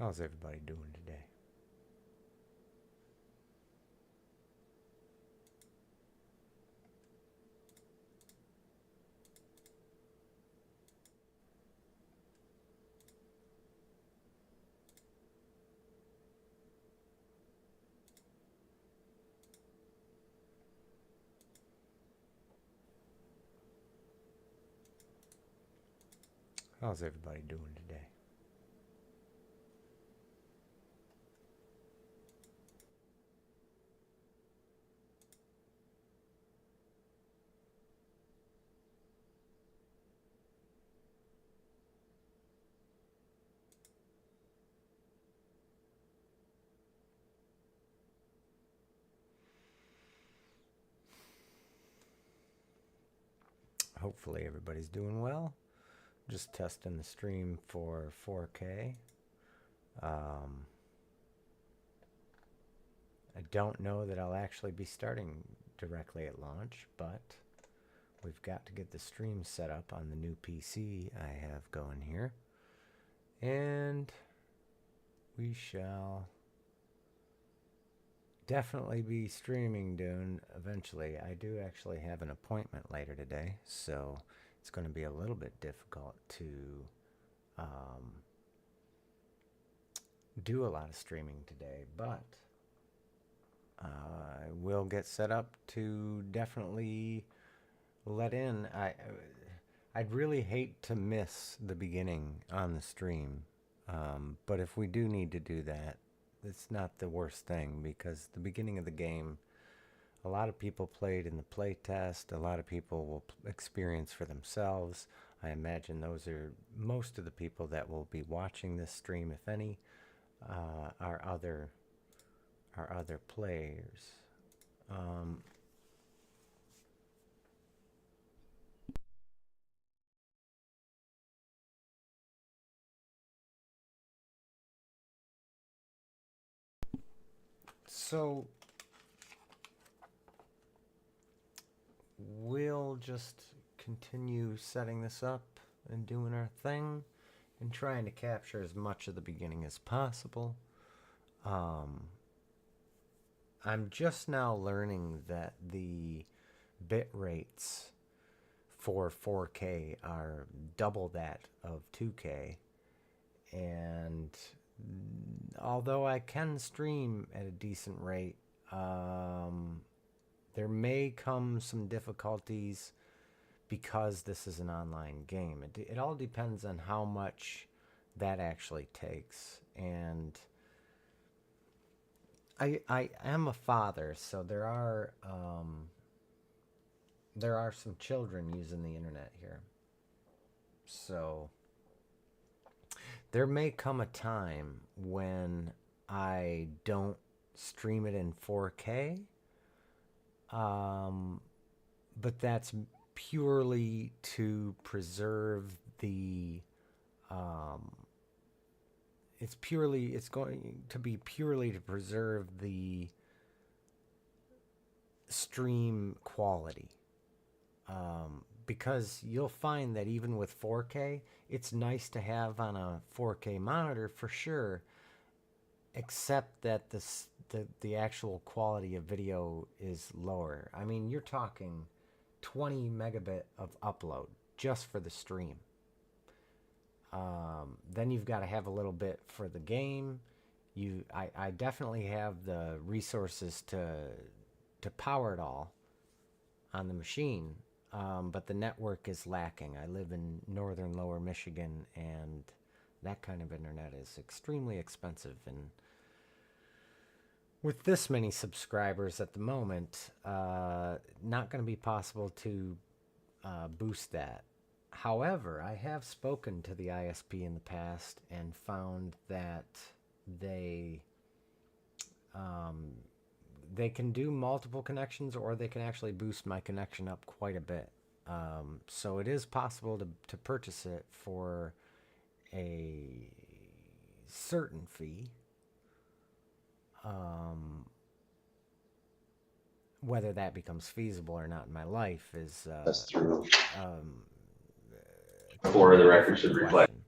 How's everybody doing today? How's everybody doing today? Hopefully everybody's doing well. Just testing the stream for 4K. I don't know that I'll actually be starting directly at launch, but we've got to get the stream set up on the new PC I have going here. And we shall definitely be streaming Dune eventually. I do actually have an appointment later today, so it's going to be a little bit difficult to do a lot of streaming today, but I will get set up to definitely let in. I'd really hate to miss the beginning on the stream, but if we do need to do that, it's not the worst thing, because the beginning of the game, a lot of people played in the play test. A lot of people will experience for themselves. I imagine those are most of the people that will be watching this stream, if any, are other players. So we'll just continue setting this up and doing our thing and trying to capture as much of the beginning as possible. I'm just now learning that the bit rates for 4K are double that of 2K, and although I can stream at a decent rate, there may come some difficulties because this is an online game. It all depends on how much that actually takes. And I am a father, so there are some children using the internet here. So there may come a time when I don't stream it in 4K, but that's purely to preserve the it's going to be purely to preserve the stream quality, because you'll find that even with 4K, it's nice to have on a 4K monitor for sure, except that the actual quality of video is lower. I mean, you're talking 20 megabit of upload just for the stream. Then you've got to have a little bit for the game. I definitely have the resources to power it all on the machine, but the network is lacking. I live in northern Lower Michigan, and that kind of internet is extremely expensive. And with this many subscribers at the moment, not going to be possible to boost that. However, I have spoken to the ISP in the past and found that they they can do multiple connections, or they can actually boost my connection up quite a bit. So it is possible to purchase it for a certain fee. Whether that becomes feasible or not in my life is That's true. um, For a the record different should reflect. question.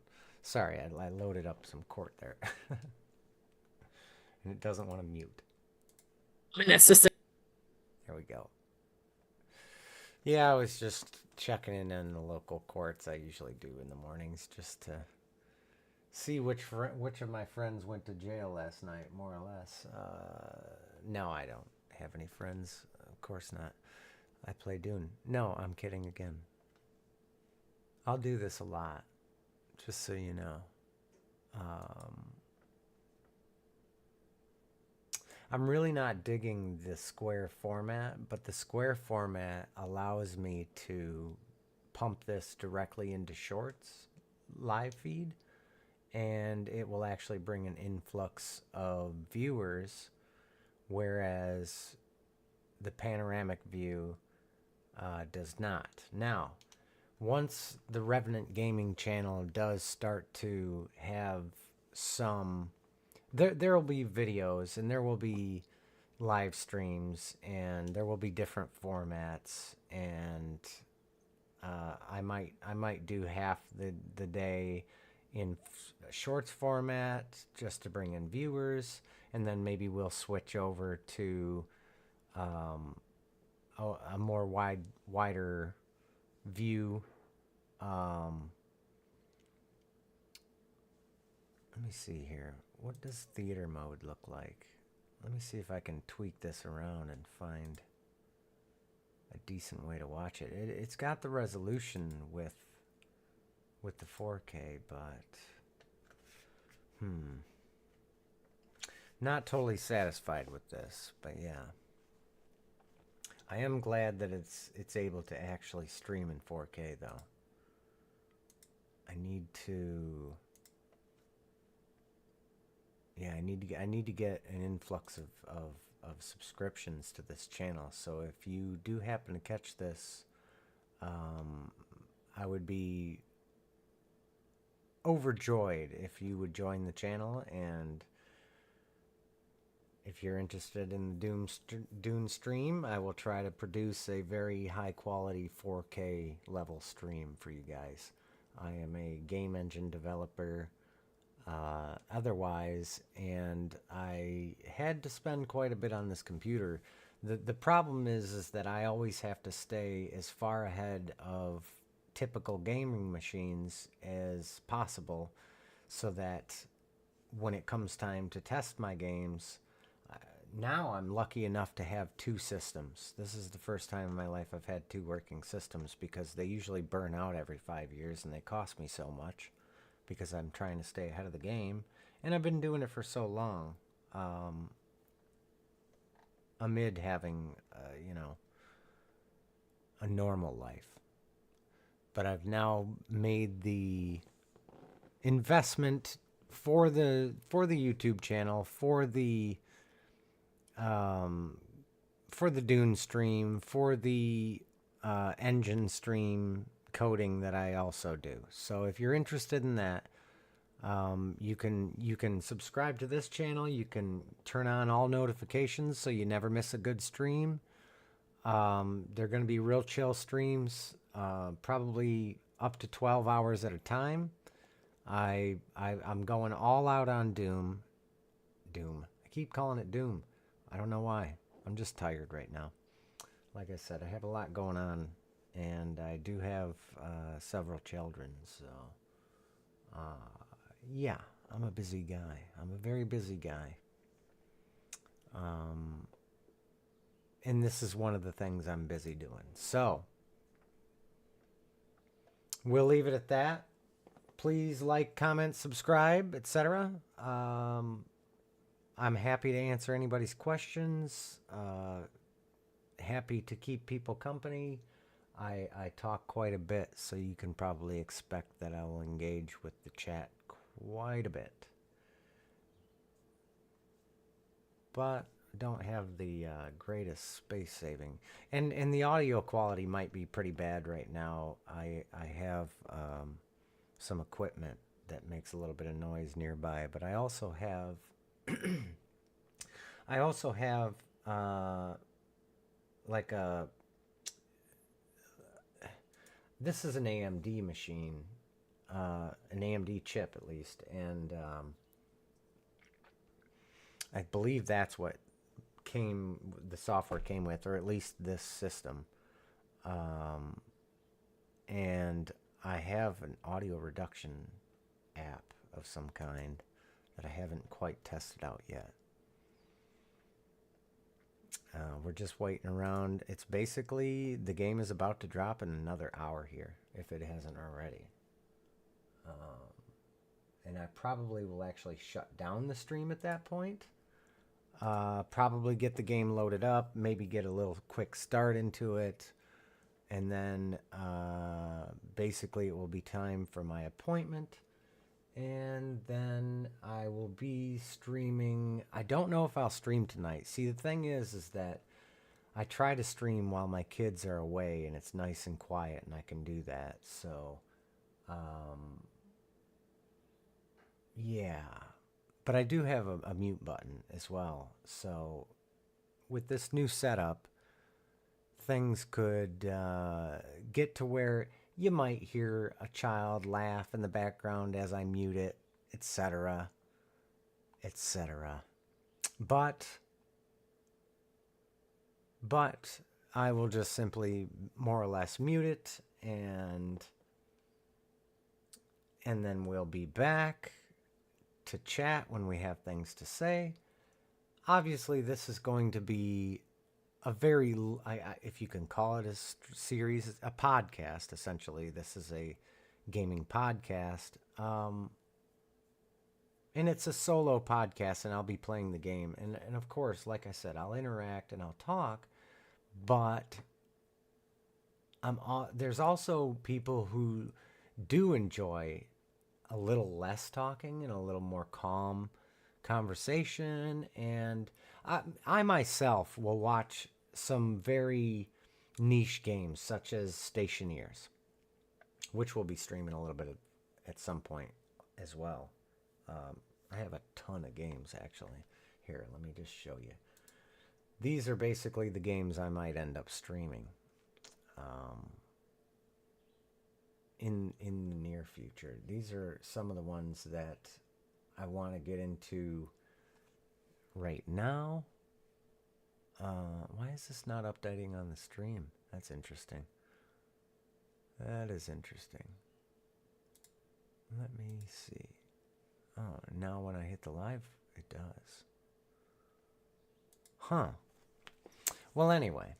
Sorry, I loaded up some court there. And it doesn't want to mute. And it's just There we go. Yeah, I was just checking in on the local courts. I usually do in the mornings just to see which of my friends went to jail last night, more or less. No, I don't have any friends. Of course not. I play Dune. No, I'm kidding again. I'll do this a lot, just so you know. Um, I'm really not digging the square format, but the square format allows me to pump this directly into Shorts live feed, and it will actually bring an influx of viewers, whereas the panoramic view does not. Now, once the Revenant Gaming channel does start to have some, there will be videos and there will be live streams and there will be different formats, and I might do half the day in shorts format just to bring in viewers, and then maybe we'll switch over to um, a more wider view. Um, Let me see here. What does theater mode look like? Let me see if I can tweak this around and find a decent way to watch it. It's got the resolution with the 4K, but not totally satisfied with this. But yeah, I am glad that it's able to actually stream in 4K though. I need to. Yeah, I need to get an influx of subscriptions to this channel. So if you do happen to catch this, I would be overjoyed if you would join the channel. And if you're interested in the Dune stream, I will try to produce a very high quality 4K level stream for you guys. I am a game engine developer otherwise, and I had to spend quite a bit on this computer. The problem is that I always have to stay as far ahead of typical gaming machines as possible, so that when it comes time to test my games, now I'm lucky enough to have two systems. This is the first time in my life I've had two working systems, because they usually burn out every 5 years and they cost me so much, because I'm trying to stay ahead of the game. And I've been doing it for so long, amid having, a normal life. But I've now made the investment for the YouTube channel, for the Dune stream, for the engine stream coding that I also do. So if you're interested in that, you can subscribe to this channel. You can turn on all notifications so you never miss a good stream. They're going to be real chill streams, probably up to 12 hours at a time. I'm going all out on Doom. I keep calling it Doom. I don't know why. I'm just tired right now. Like I said, I have a lot going on, and I do have several children, so yeah, I'm a busy guy. I'm a very busy guy. And this is one of the things I'm busy doing. So we'll leave it at that. Please like, comment, subscribe, etc. I'm happy to answer anybody's questions. Happy to keep people company. I talk quite a bit, so you can probably expect that I will engage with the chat quite a bit. But don't have the greatest space saving, and the audio quality might be pretty bad right now. I have some equipment that makes a little bit of noise nearby, but I also have like this is an AMD machine, an AMD chip at least, and I believe that's what the software came with, or at least this system. Um, and I have an audio reduction app of some kind that I haven't quite tested out yet. We're just waiting around. It's basically, the game is about to drop in another hour here, if it hasn't already. And I probably will actually shut down the stream at that point. Probably get the game loaded up, maybe get a little quick start into it, and then basically it will be time for my appointment, and then I will be streaming. I don't know if I'll stream tonight. See, the thing is that I try to stream while my kids are away, and it's nice and quiet, and I can do that. So, yeah. But I do have a mute button as well. So with this new setup, things could get to where you might hear a child laugh in the background as I mute it, etc., etc. But I will just simply more or less mute it, and then we'll be back to chat when we have things to say. Obviously, this is going to be a very, if you can call it a series, a podcast, essentially. This is a gaming podcast. And it's a solo podcast, and I'll be playing the game. And of course, like I said, I'll interact and I'll talk, but there's also people who do enjoy a little less talking and a little more calm conversation. And I myself will watch some very niche games such as Stationeers, which we'll be streaming a little bit at some point as well. I have a ton of games actually. Here, let me just show you. These are basically the games I might end up streaming in the near future. These are some of the ones that I want to get into right now. Why is this not updating on the stream? That's interesting. That is interesting. Let me see. Oh, now when I hit the live, it does. Huh. Well, anyway.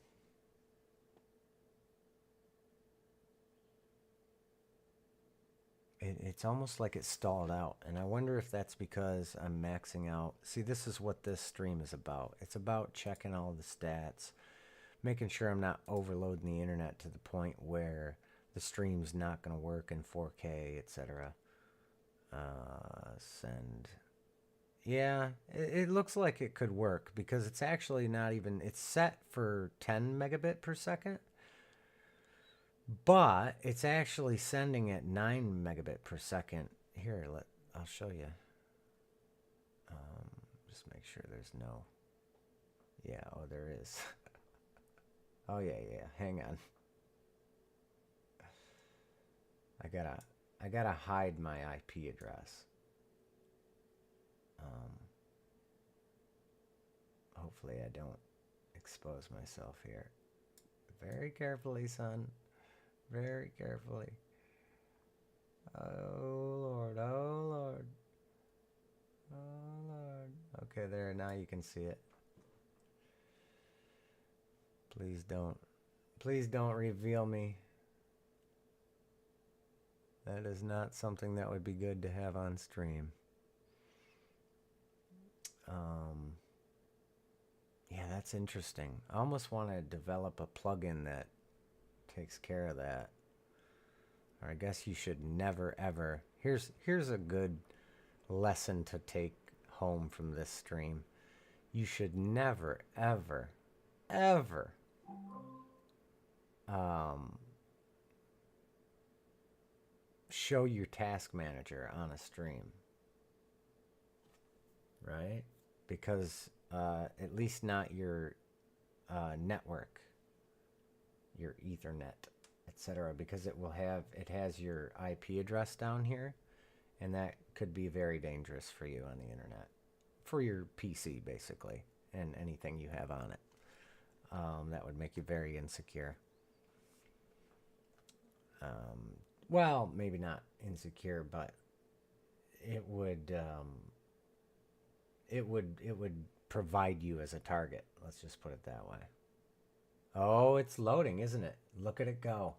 It's almost like it stalled out, and I wonder if that's because I'm maxing out. See, this is what this stream is about. It's about checking all the stats, making sure I'm not overloading the internet to the point where the stream's not going to work in 4K, etc. Send. Yeah, it looks like it could work because it's actually not even, it's set for 10 megabit per second. But it's actually sending at 9 megabit per second. Here, I'll show you. Just make sure there's no. Yeah, oh, there is. Oh yeah. Hang on. I gotta hide my IP address. Hopefully I don't expose myself here. Very carefully, son. Very carefully. Oh Lord, oh Lord. Oh Lord. Okay, there, now you can see it. Please don't reveal me. That is not something that would be good to have on stream. Yeah, that's interesting. I almost want to develop a plugin that takes care of that. Or I guess you should never ever. Here's a good lesson to take home from this stream. You should never ever show your task manager on a stream, right? Because at least not your network, your Ethernet, etc., because it has your IP address down here, and that could be very dangerous for you on the internet, for your PC basically, and anything you have on it. That would make you very insecure. Well, maybe not insecure, but it would it would provide you as a target. Let's just put it that way. Oh, it's loading, isn't it? Look at it go.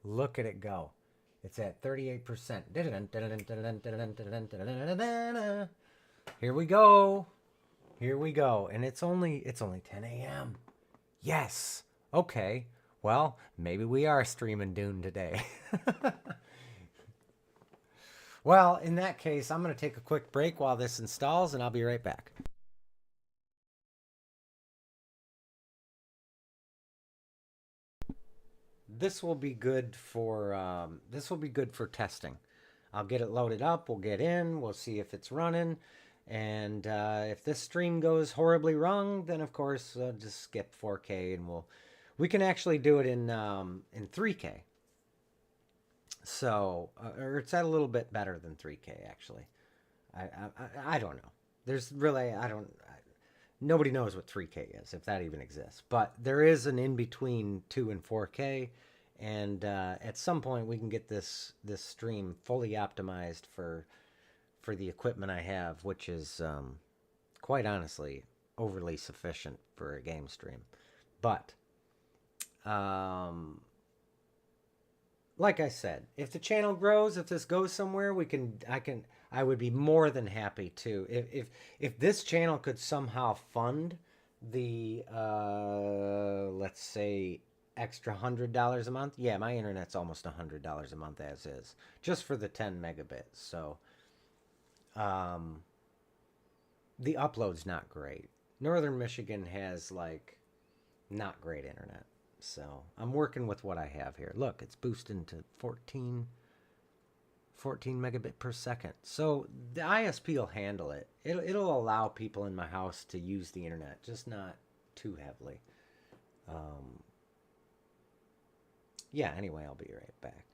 Look at it go. It's at 38%. Here we go. Here we go. And it's only 10 a.m. Yes. Okay. Well, maybe we are streaming Dune today. Well, in that case, I'm going to take a quick break while this installs, and I'll be right back. This will be good for testing. I'll get it loaded up. We'll get in. We'll see if it's running. And if this stream goes horribly wrong, then of course just skip 4K, and we can actually do it in 3K. So or it's at a little bit better than 3K actually. I don't know. There's really I don't. Nobody knows what 3K is, if that even exists. But there is an in between 2 and 4K, and at some point we can get this stream fully optimized for the equipment I have, which is quite honestly overly sufficient for a game stream. But like I said, if the channel grows, if this goes somewhere, I would be more than happy to. If this channel could somehow fund the let's say extra $100 a month, yeah, my internet's almost $100 a month as is, just for the 10 megabits. So the upload's not great. Northern Michigan has like not great internet. So I'm working with what I have here. Look, it's boosting to 14 megabit per second. So the ISP will handle it. It'll allow people in my house to use the internet, just not too heavily. Yeah, anyway, I'll be right back.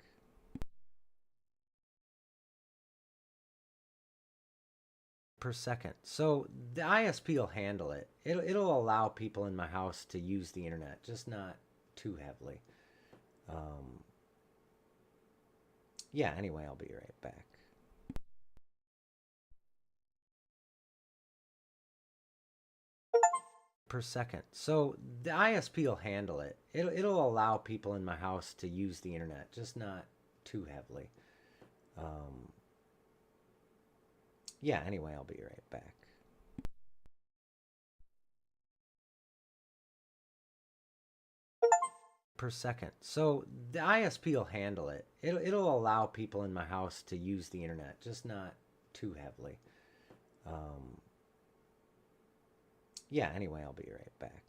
Per second. So the ISP will handle it. It'll allow people in my house to use the internet, just not too heavily. Yeah, anyway, I'll be right back. Per second. So the ISP will handle it. It'll allow people in my house to use the internet, just not too heavily. Yeah, anyway, I'll be right back. Per second. So the ISP will handle it. It'll allow people in my house to use the internet, just not too heavily. Yeah, anyway, I'll be right back.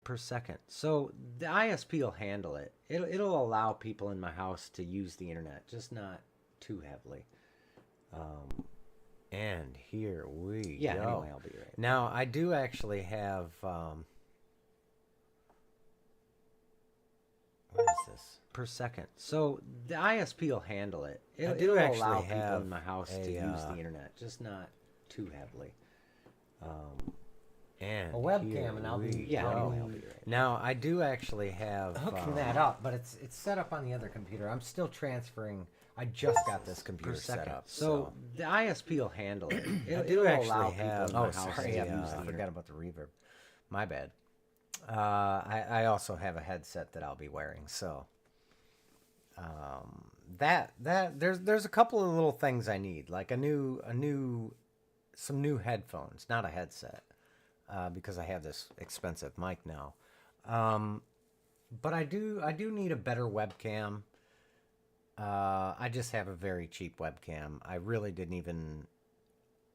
Per second. So the ISP will handle it. It'll allow people in my house to use the internet, just not too heavily. And here we go. Yeah, anyway, I'll be right. Now, I do actually have where is this? Per second. So the ISP will handle it. It'll allow people in my house to use the internet, just not too heavily. And a webcam, and I'll be anyway, I'll be right. Now, I do actually have hooking that up, but it's set up on the other computer. I'm still transferring. I just got this computer set up. So the ISP will handle it. It'll allow people in my house to use the internet. I forgot about the reverb. My bad. I also have a headset that I'll be wearing. So there's a couple of little things I need, like some new headphones, not a headset, because I have this expensive mic now. But I do need a better webcam. I just have a very cheap webcam. I really didn't even.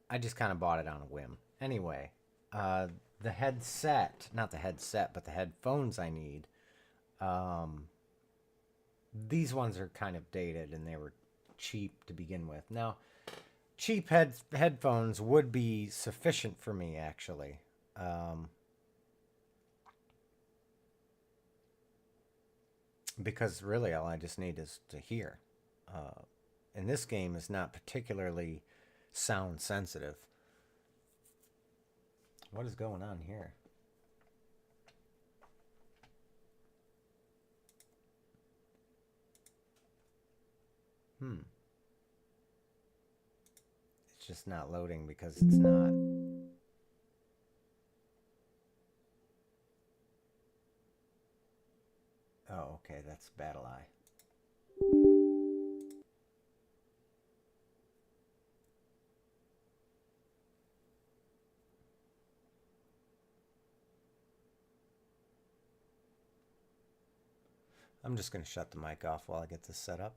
I just kind of bought it on a whim. Anyway, the headset, not the headset, but the headphones I need. These ones are kind of dated, and they were cheap to begin with. Now, cheap headphones would be sufficient for me, actually. Because really all I just need is to hear. And this game is not particularly sound sensitive. What is going on here? It's just not loading because it's not. Oh, okay, that's Battle Eye. I'm just going to shut the mic off while I get this set up.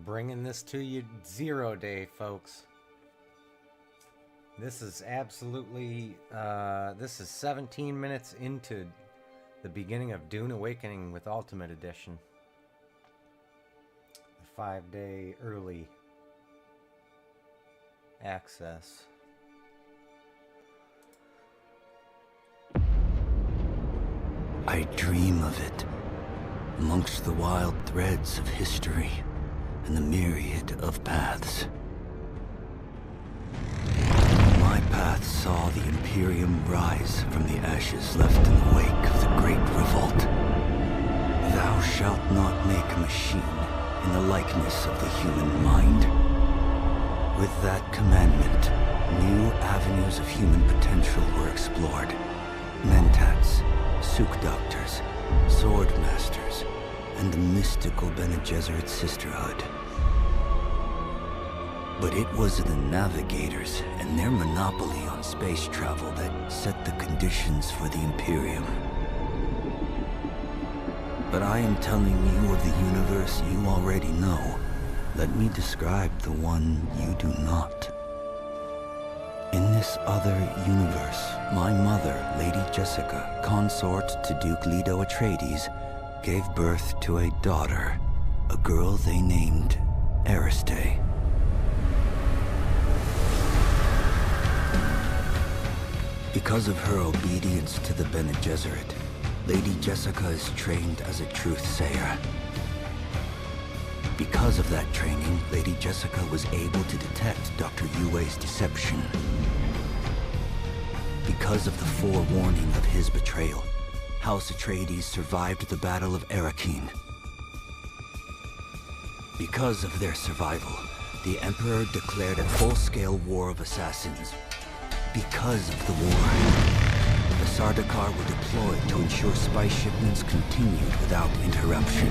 Bringing this to you 0 day, folks. This is absolutely, this is 17 minutes into the beginning of Dune Awakening with Ultimate Edition. The 5-day early access. I dream of it, amongst the wild threads of history and the myriad of paths. My path saw the Imperium rise from the ashes left in the wake of the Great Revolt. Thou shalt not make a machine in the likeness of the human mind. With that commandment, new avenues of human potential were explored. Mentats, Suk Doctors, Sword Masters, and the mystical Bene Gesserit Sisterhood. But it was the Navigators and their monopoly on space travel that set the conditions for the Imperium. But I am telling you of the universe you already know. Let me describe the one you do not. In this other universe, my mother, Lady Jessica, consort to Duke Leto Atreides, gave birth to a daughter, a girl they named Ariste. Because of her obedience to the Bene Gesserit, Lady Jessica is trained as a truth-sayer. Because of that training, Lady Jessica was able to detect Dr. Yue's deception. Because of the forewarning of his betrayal, House Atreides survived the Battle of Arrakeen. Because of their survival, the Emperor declared a full-scale war of assassins. Because of the war, the Sardaukar were deployed to ensure spy shipments continued without interruption.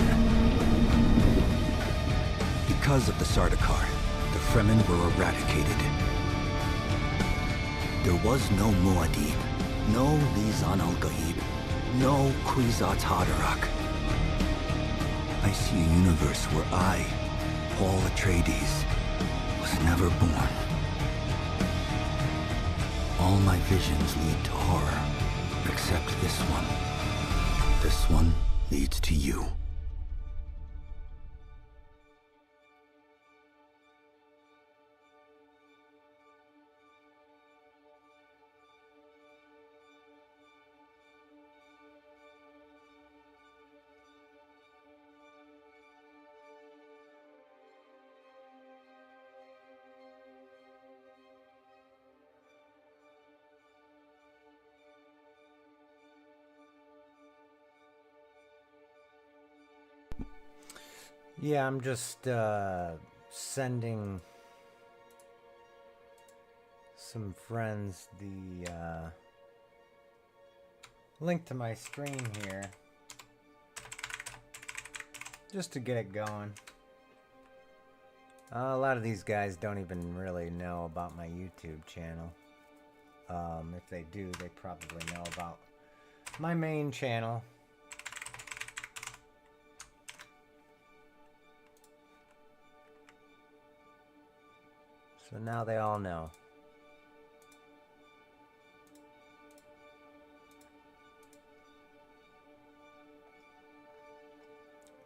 Because of the Sardaukar, the Fremen were eradicated. There was no Muad'Dib, no Lisan al-Gaib, no Kwisatz Haderach. I see a universe where I, Paul Atreides, was never born. All my visions lead to horror, except this one. This one leads to you. Yeah, I'm just sending some friends the link to my stream here just to get it going. A lot of these guys don't even really know about my YouTube channel. If they do, they probably know about my main channel. So now they all know.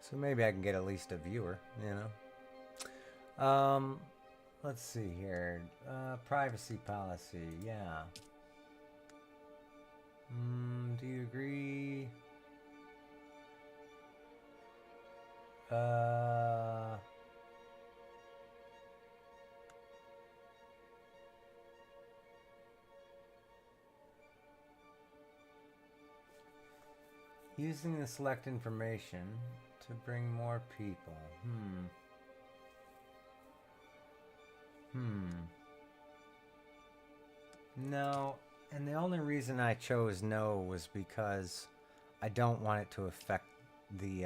So maybe I can get at least a viewer, you know. Let's see here. Privacy policy, yeah. Do you agree? Using the select information to bring more people. No, and the only reason I chose no was because I don't want it to affect the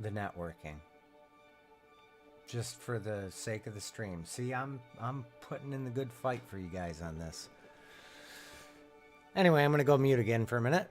networking. Just for the sake of the stream. See, I'm putting in the good fight for you guys on this. Anyway, I'm going to go mute again for a minute.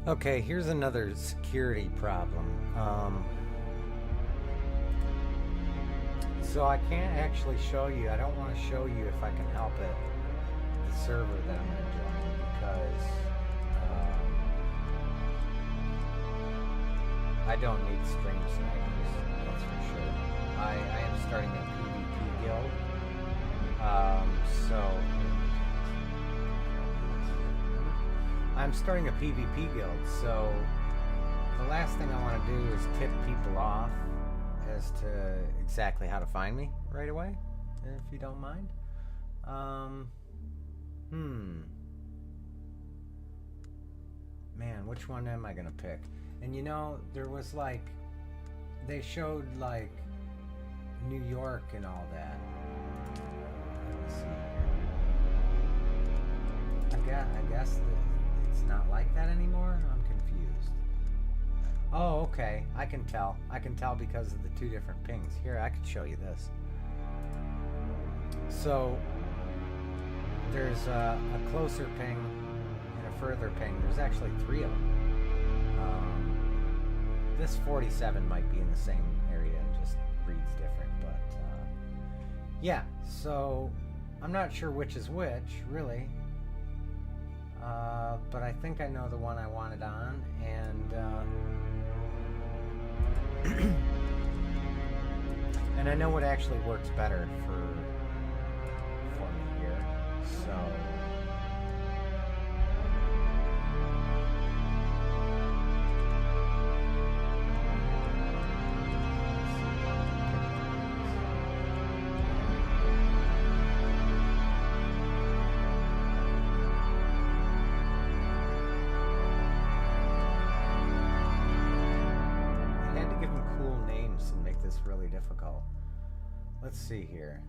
Okay, here's another security problem. So I can't actually show you, I don't want to show you if I can help it, the server that I'm going to join, because I don't need stream snipers, that's for sure. I am starting a PvP guild, I'm starting a PvP guild, so the last thing I want to do is tip people off as to exactly how to find me right away, if you don't mind. Man, which one am I gonna pick? And you know, there was like, they showed like New York and all that. Let's see here. I guess it's not like that anymore. I'm confused. Oh, okay. I can tell. I can tell because of the two different pings. Here, I could show you this. So there's a closer ping and a further ping. There's actually 3 of them. This 47 might be in the same area and just reads different, but yeah. So I'm not sure which is which, really. But I think I know the one I wanted on, and and I know what actually works better for me here. So really difficult. Let's see here.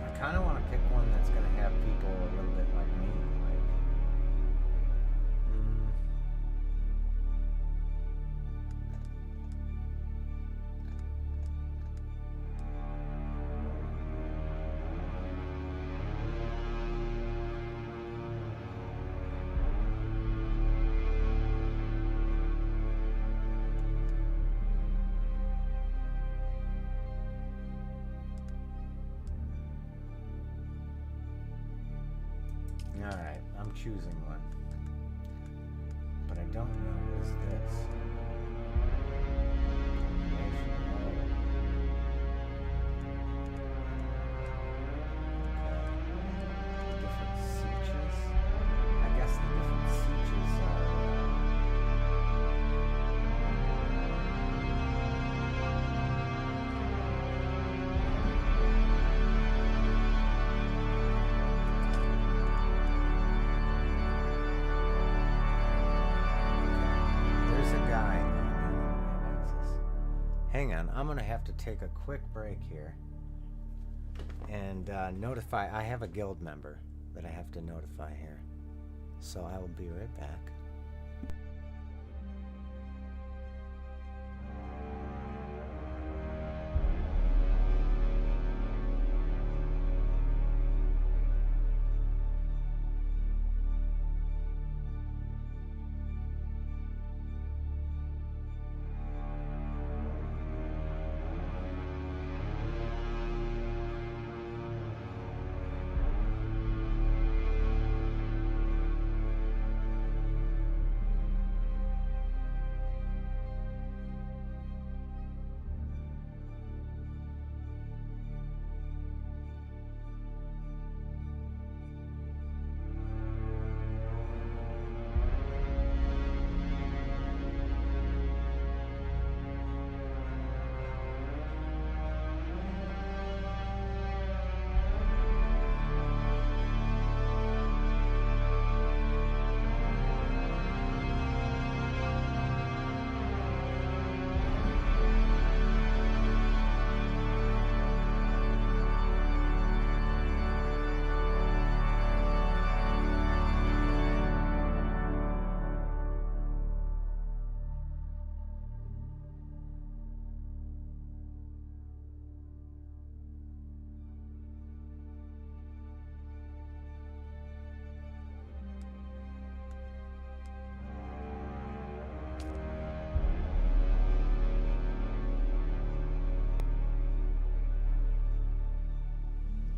I kind of want to pick one that's going to have people a little bit like me. Alright, I'm choosing one. But I don't know what is this. Different sieges? I guess the different sieges are... Hang on, I'm going to have to take a quick break here and notify. I have a guild member that I have to notify here. So I will be right back.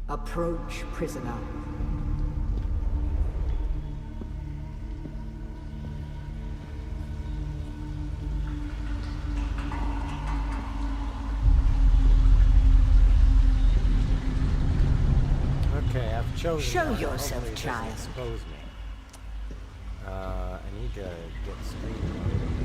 Approach, prisoner. chosen Show one. yourself, Hopefully it doesn't child. expose me. I need to get stream mode.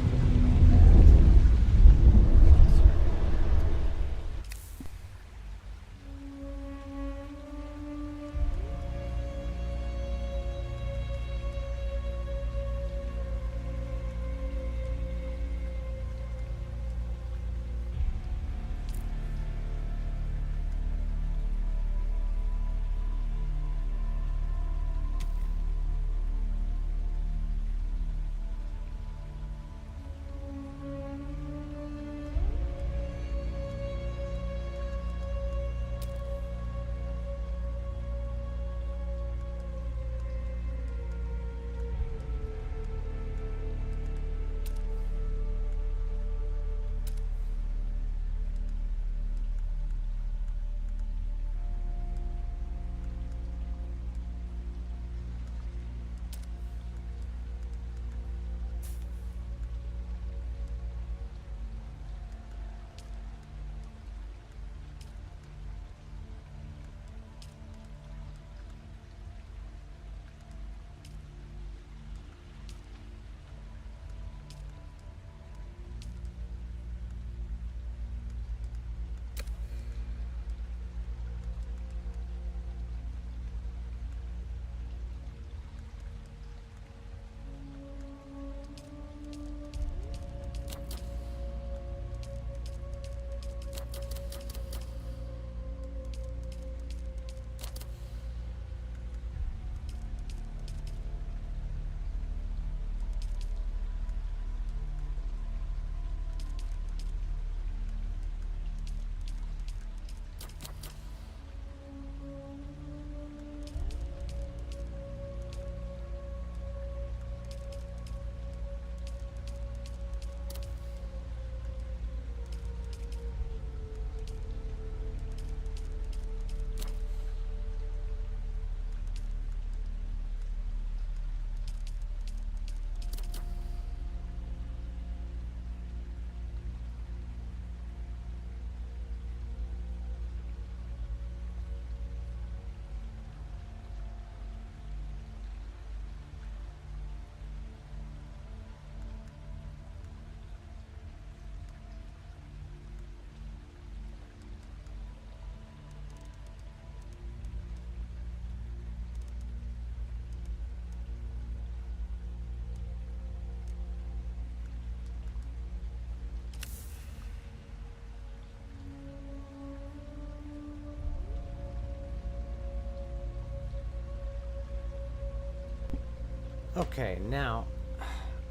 Okay, now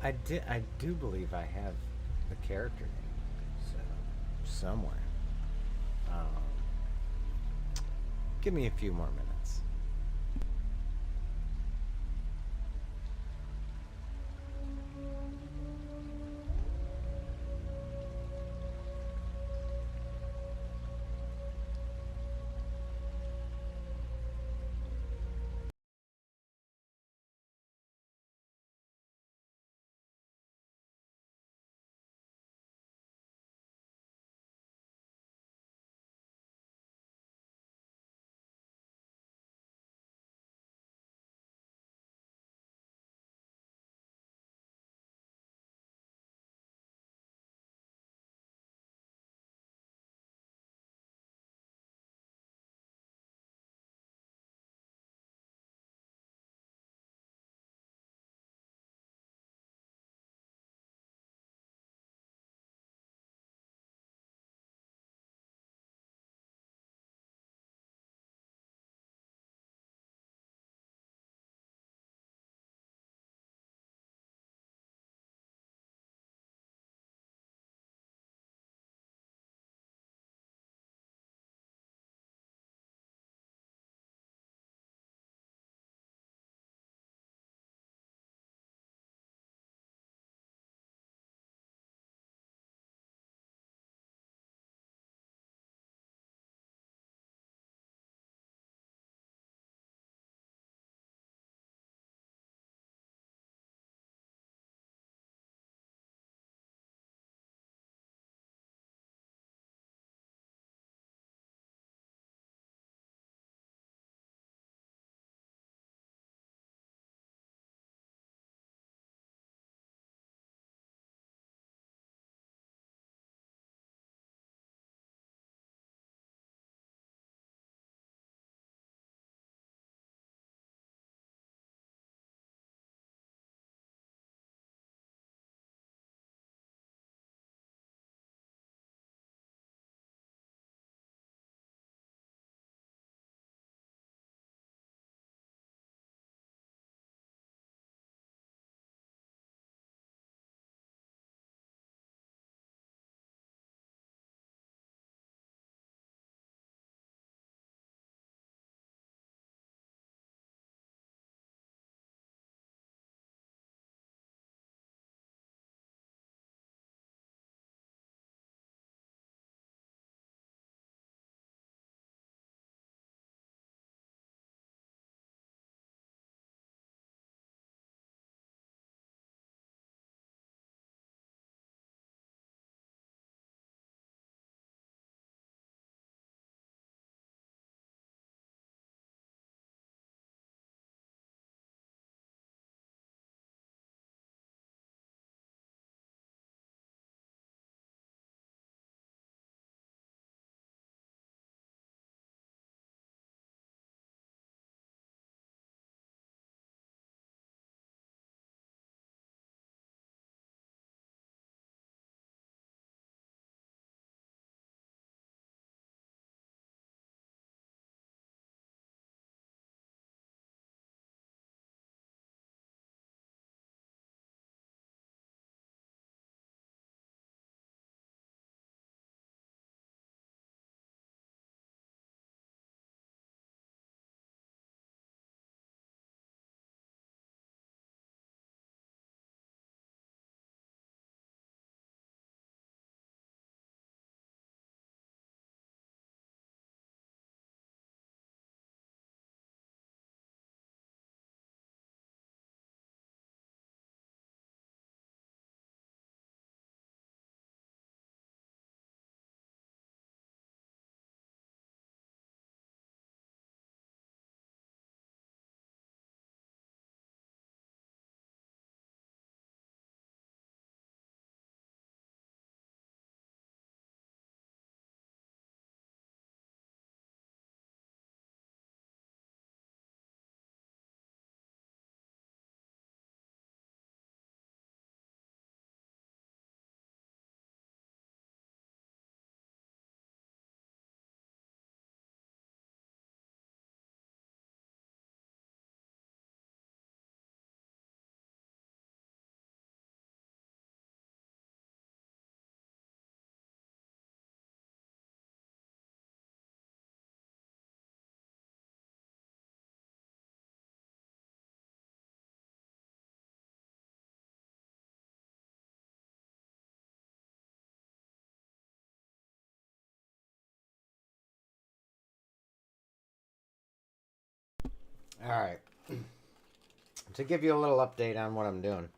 I do believe I have the character name set up somewhere. Um, Give me a few more minutes. All right. To give you a little update on what I'm doing,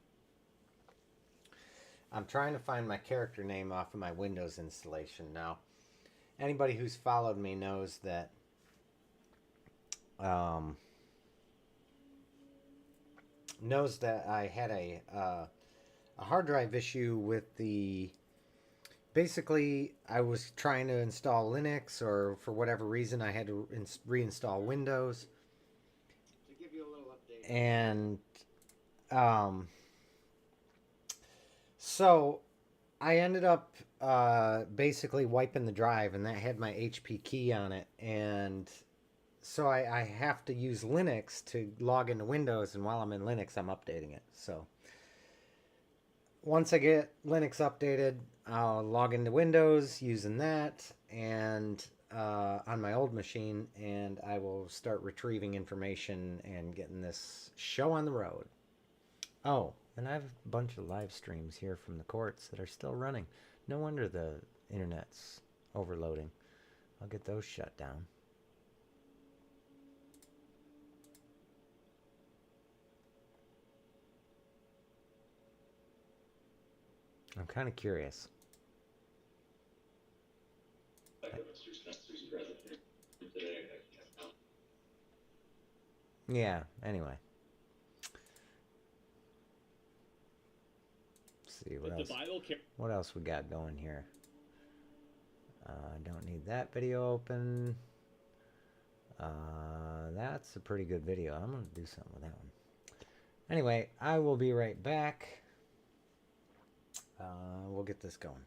I'm trying to find my character name off of my Windows installation. Now, anybody who's followed me knows that um, I had a hard drive issue with the. Basically, I was trying to install Linux, or for whatever reason, I had to reinstall Windows. To give you a little update. And so I ended up basically wiping the drive, and that had my HP key on it. And so I have to use Linux to log into Windows, and while I'm in Linux, I'm updating it. So once I get Linux updated, I'll log into Windows using that and on my old machine, and I will start retrieving information and getting this show on the road. Oh, and I have a bunch of live streams here from the courts that are still running. No wonder the internet's overloading. I'll get those shut down. I'm kind of curious. Yeah, anyway. Let's see what else. What else we got going here? Don't need that video open. That's a pretty good video. I'm going to do something with that one. Anyway, I will be right back. We'll get this going.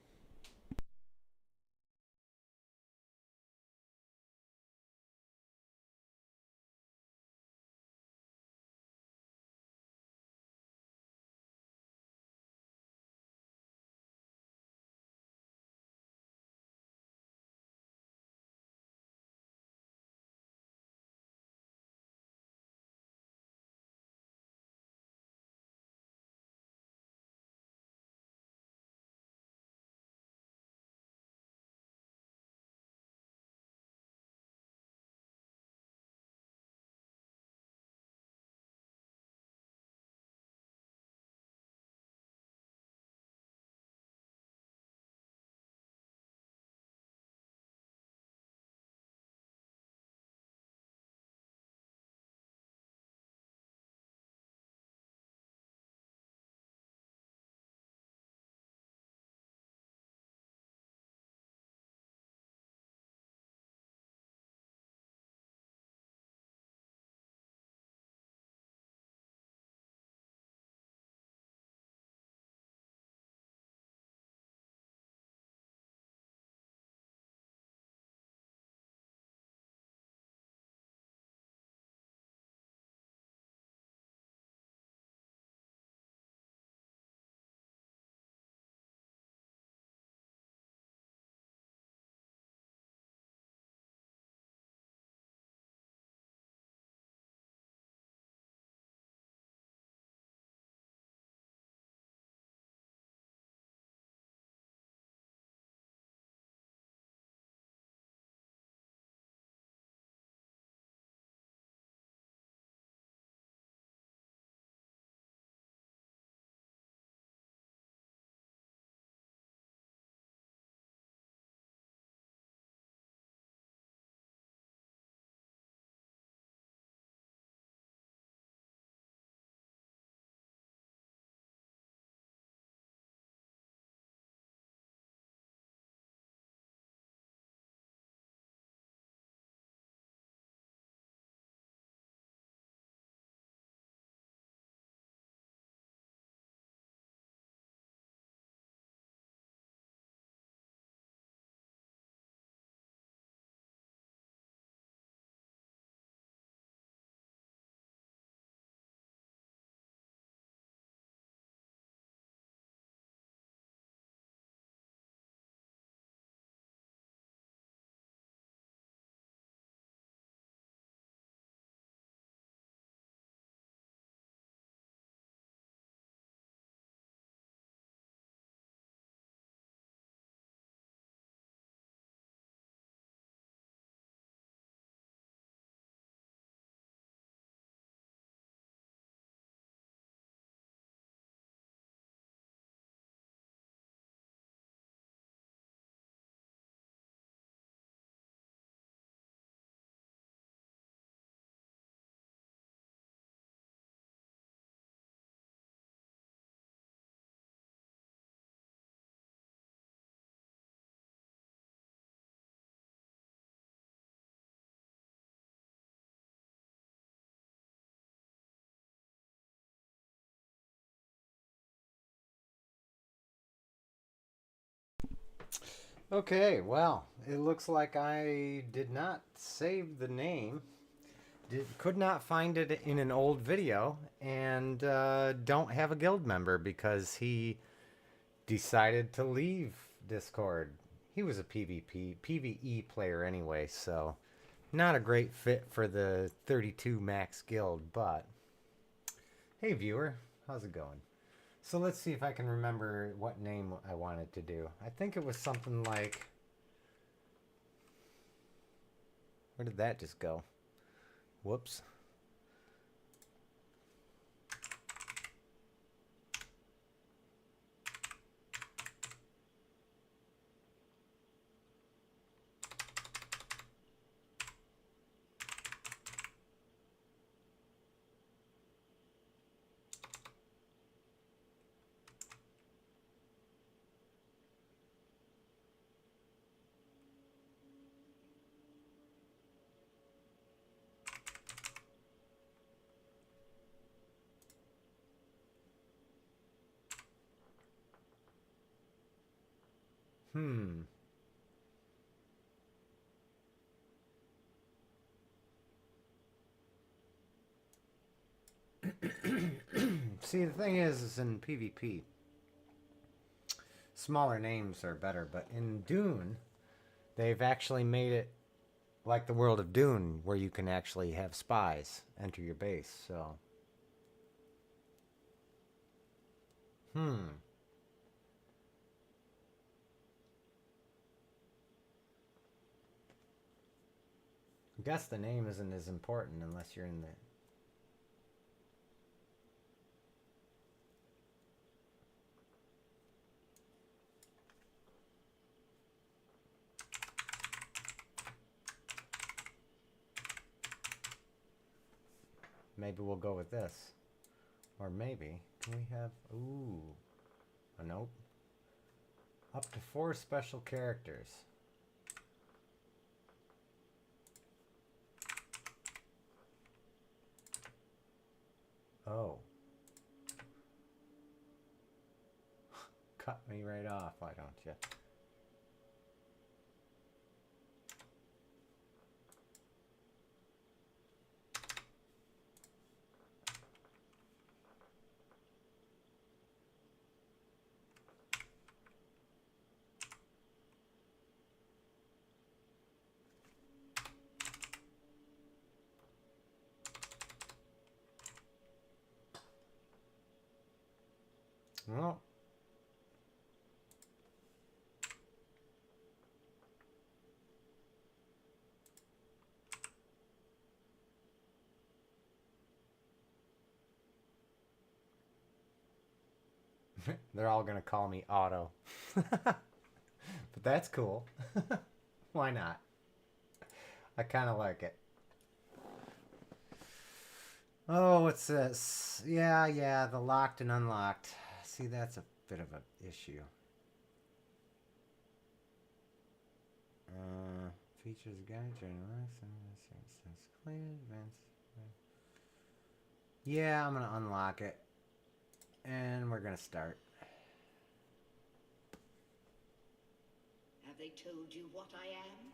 Okay, well, it looks like I did not save the name. Could not find it in an old video, and don't have a guild member because he decided to leave Discord. He was a PvE player anyway, so not a great fit for the 32 max guild, but hey viewer, how's it going? So let's see if I can remember what name I wanted to do. I think it was something like, where did that just go? Whoops. Hmm. See, the thing is in PvP, smaller names are better, but in Dune, they've actually made it like the world of Dune, where you can actually have spies enter your base, so. Hmm. I guess the name isn't as important unless you're in the. Maybe we'll go with this. Or maybe, can we have, ooh, a nope. Up to 4 special characters. Oh. Cut me right off, why don't you? Well, they're all gonna call me Otto. But that's cool. Why not? I kind of like it. Oh, what's this? Yeah, the locked and unlocked. See, that's a bit of an issue. Features guide, journey events. Yeah, I'm gonna unlock it. And we're gonna start. Have they told you what I am?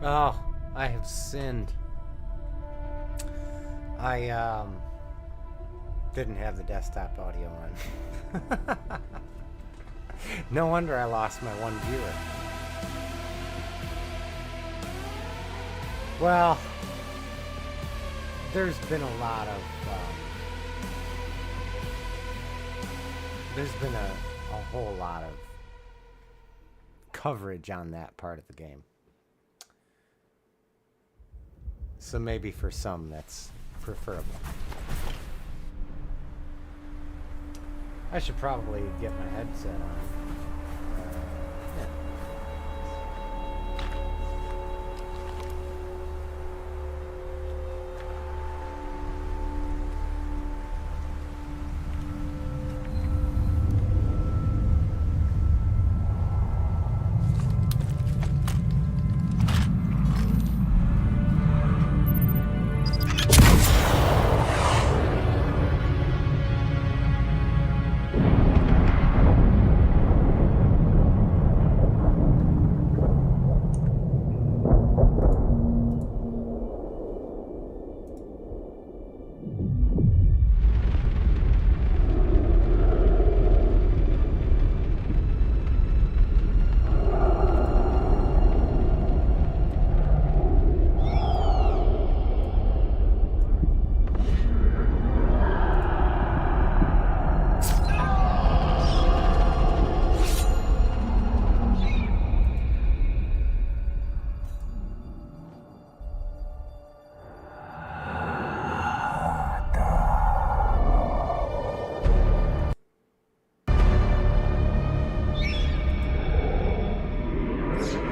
Oh, I have sinned. I didn't have the desktop audio on. No wonder I lost my one viewer. Well, there's been a lot of there's been a whole lot of coverage on that part of the game. So maybe for some that's preferable. I should probably get my headset on. Yeah.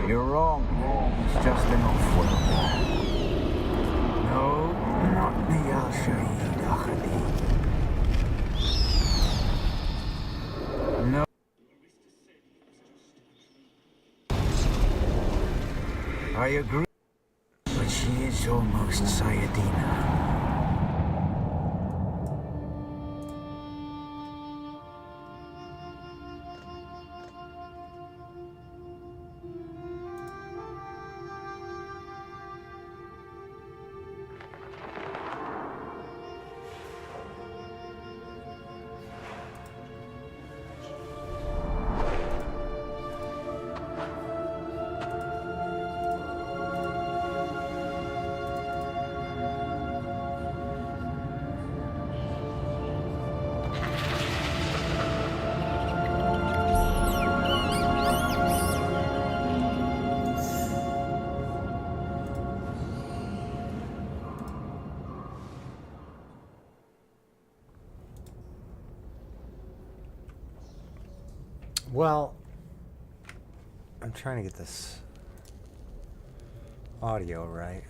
You're wrong. It's just an off-world. No, not me, Shai-Hulud. No. I agree, but she is almost Sayadina. Well, I'm trying to get this audio right.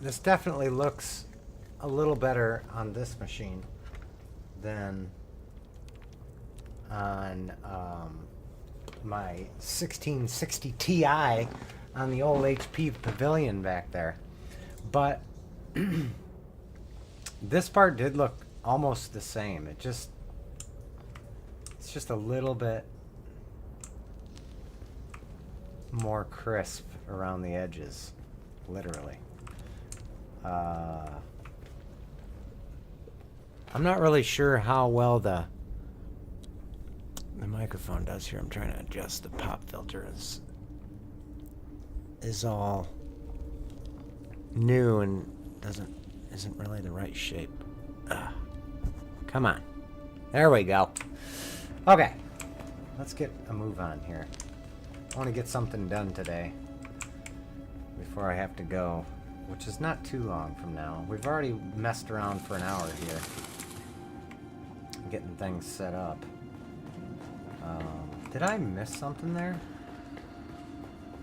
This definitely looks a little better on this machine than on my 1660 Ti on the old HP Pavilion back there. But this part did look almost the same. It's just a little bit more crisp around the edges, literally. I'm not really sure how well the microphone does here. I'm trying to adjust the pop filter. Is all new and isn't really the right shape. Come on. There we go. Okay. Let's get a move on here. I want to get something done today before I have to go, which is not too long from now. We've already messed around for an hour here, getting things set up. Did I miss something there?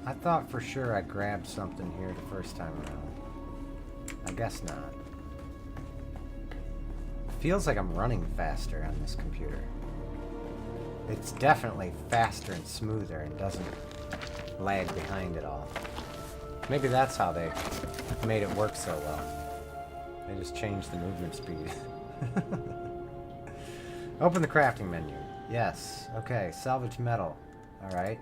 I thought for sure I grabbed something here the first time around. I guess not. Feels like I'm running faster on this computer. It's definitely faster and smoother and doesn't lag behind at all. Maybe that's how they made it work so well. They just changed the movement speed. Open the crafting menu. Yes. Okay. Salvage metal. All right.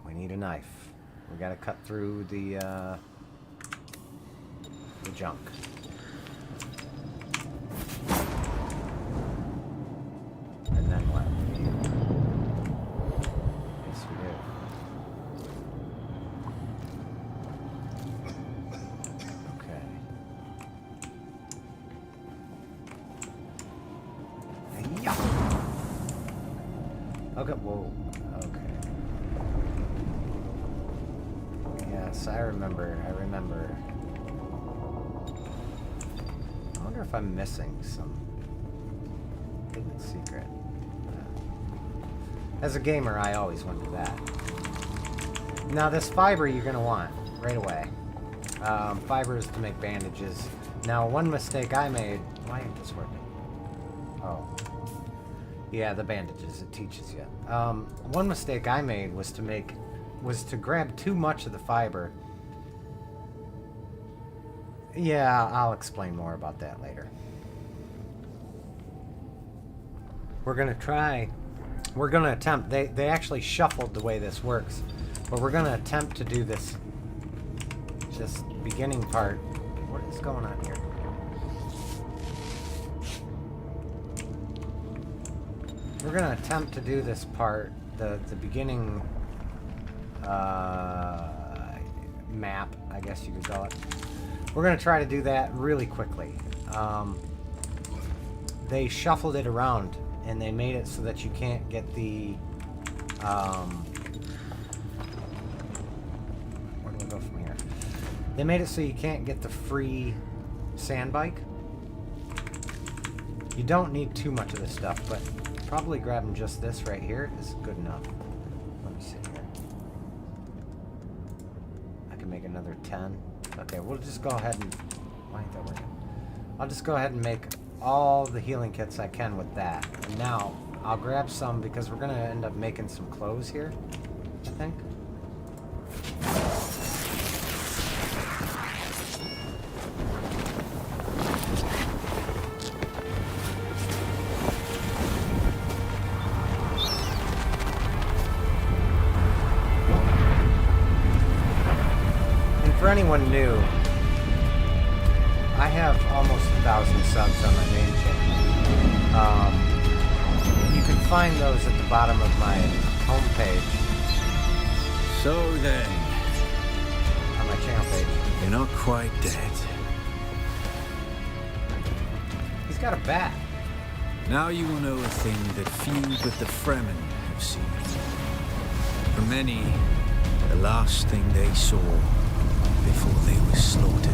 We need a knife. We gotta cut through the junk. And then what? Yes, we do. Okay. Yeah. Okay. Whoa. Okay. Yes, I remember. I wonder if I'm missing some hidden secret. As a gamer, I always wonder that. Now, this fiber you're going to want right away. Fiber is to make bandages. Now, one mistake I made... Why ain't this working? Oh. Yeah, the bandages. It teaches you. One mistake I made was to grab too much of the fiber. Yeah, I'll explain more about that later. We're going to attempt, they actually shuffled the way this works, but we're going to attempt to do this beginning part. What is going on here? We're going to attempt to do this part, the beginning map, I guess you could call it. We're going to try to do that really quickly. They shuffled it around, and they made it so that you can't get the... where do we go from here? They made it so you can't get the free sand bike. You don't need too much of this stuff, but probably grabbing just this right here is good enough. Let me see here. I can make another 10. Okay, we'll just go ahead and... Why ain't that working? I'll just go ahead and make all the healing kits I can with that. And now, I'll grab some because we're going to end up making some clothes here, I think. For anyone new, I have almost 1,000 subs on my main channel. You can find those at the bottom of my homepage. So then, On my channel page. you're not quite dead. He's got a bat. Now you will know a thing that few but the Fremen have seen. For many, the last thing they saw before they were slaughtered.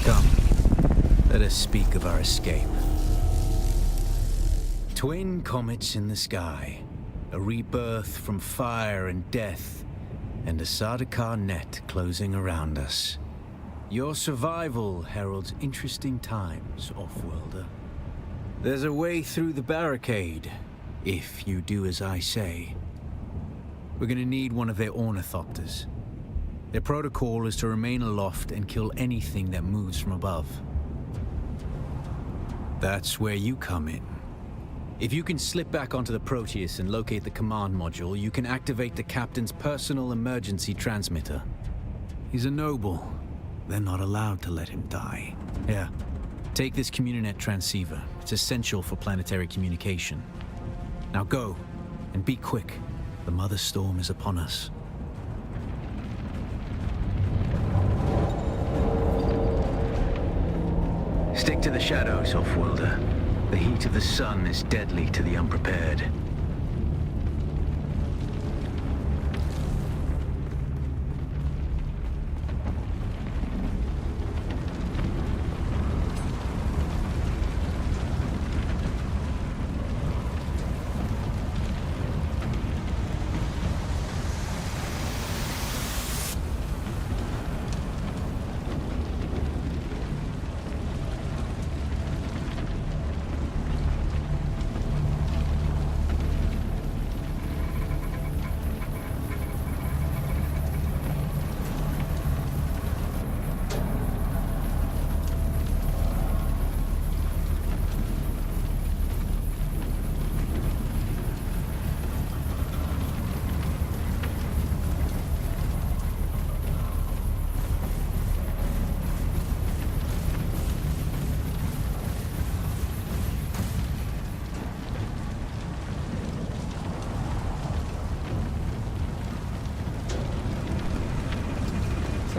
Come, let us speak of our escape. Twin comets in the sky, a rebirth from fire and death, and a Sardaukar net closing around us. Your survival heralds interesting times, Offworlder. There's a way through the barricade, if you do as I say. We're gonna need one of their ornithopters. Their protocol is to remain aloft and kill anything that moves from above. That's where you come in. If you can slip back onto the Proteus and locate the command module, you can activate the captain's personal emergency transmitter. He's a noble. They're not allowed to let him die. Here, take this Communinet transceiver. It's essential for planetary communication. Now go, and be quick. The Mother Storm is upon us. Stick to the shadows, Offworlder. The heat of the sun is deadly to the unprepared.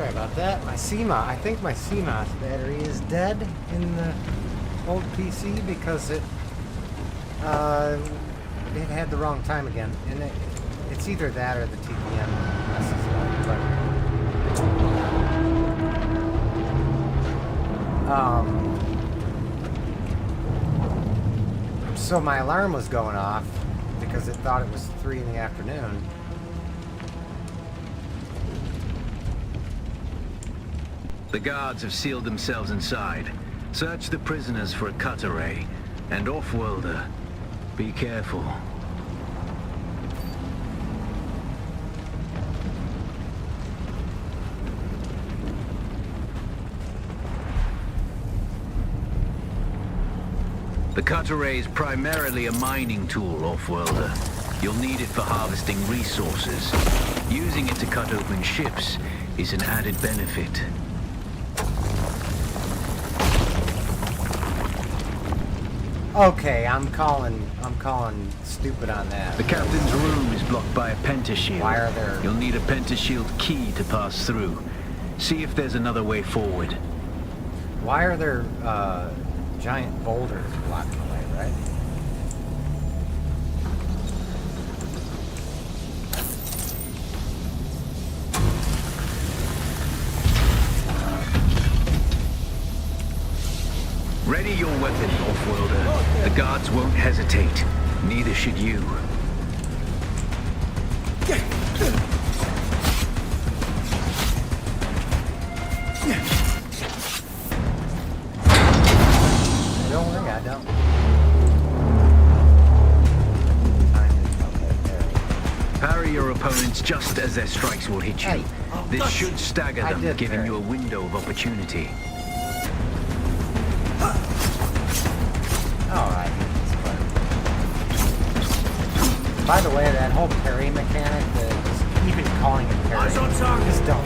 Sorry about that. My CMOS, I think my CMOS battery is dead in the old PC because it had the wrong time again, and it's either that or the TPM messes it up. But so my alarm was going off because it thought it was 3 in the afternoon. The guards have sealed themselves inside. Search the prisoners for a cut array. And off-worlder, be careful. The cut array is primarily a mining tool, off-worlder. You'll need it for harvesting resources. Using it to cut open ships is an added benefit. Okay, I'm calling stupid on that. The captain's room is blocked by a pentashield. Why are there... You'll need a pentashield key to pass through. See if there's another way forward. Why are there giant boulders blocking the way, right? Ready your weapon, off-worlder. The guards won't hesitate. Neither should you. Don't worry, I don't. Parry your opponents just as their strikes will hit you. Hey. This should stagger I them, did giving parry. you a window of opportunity. Alright. By the way, that whole parry mechanic, just even calling it parry, just don't.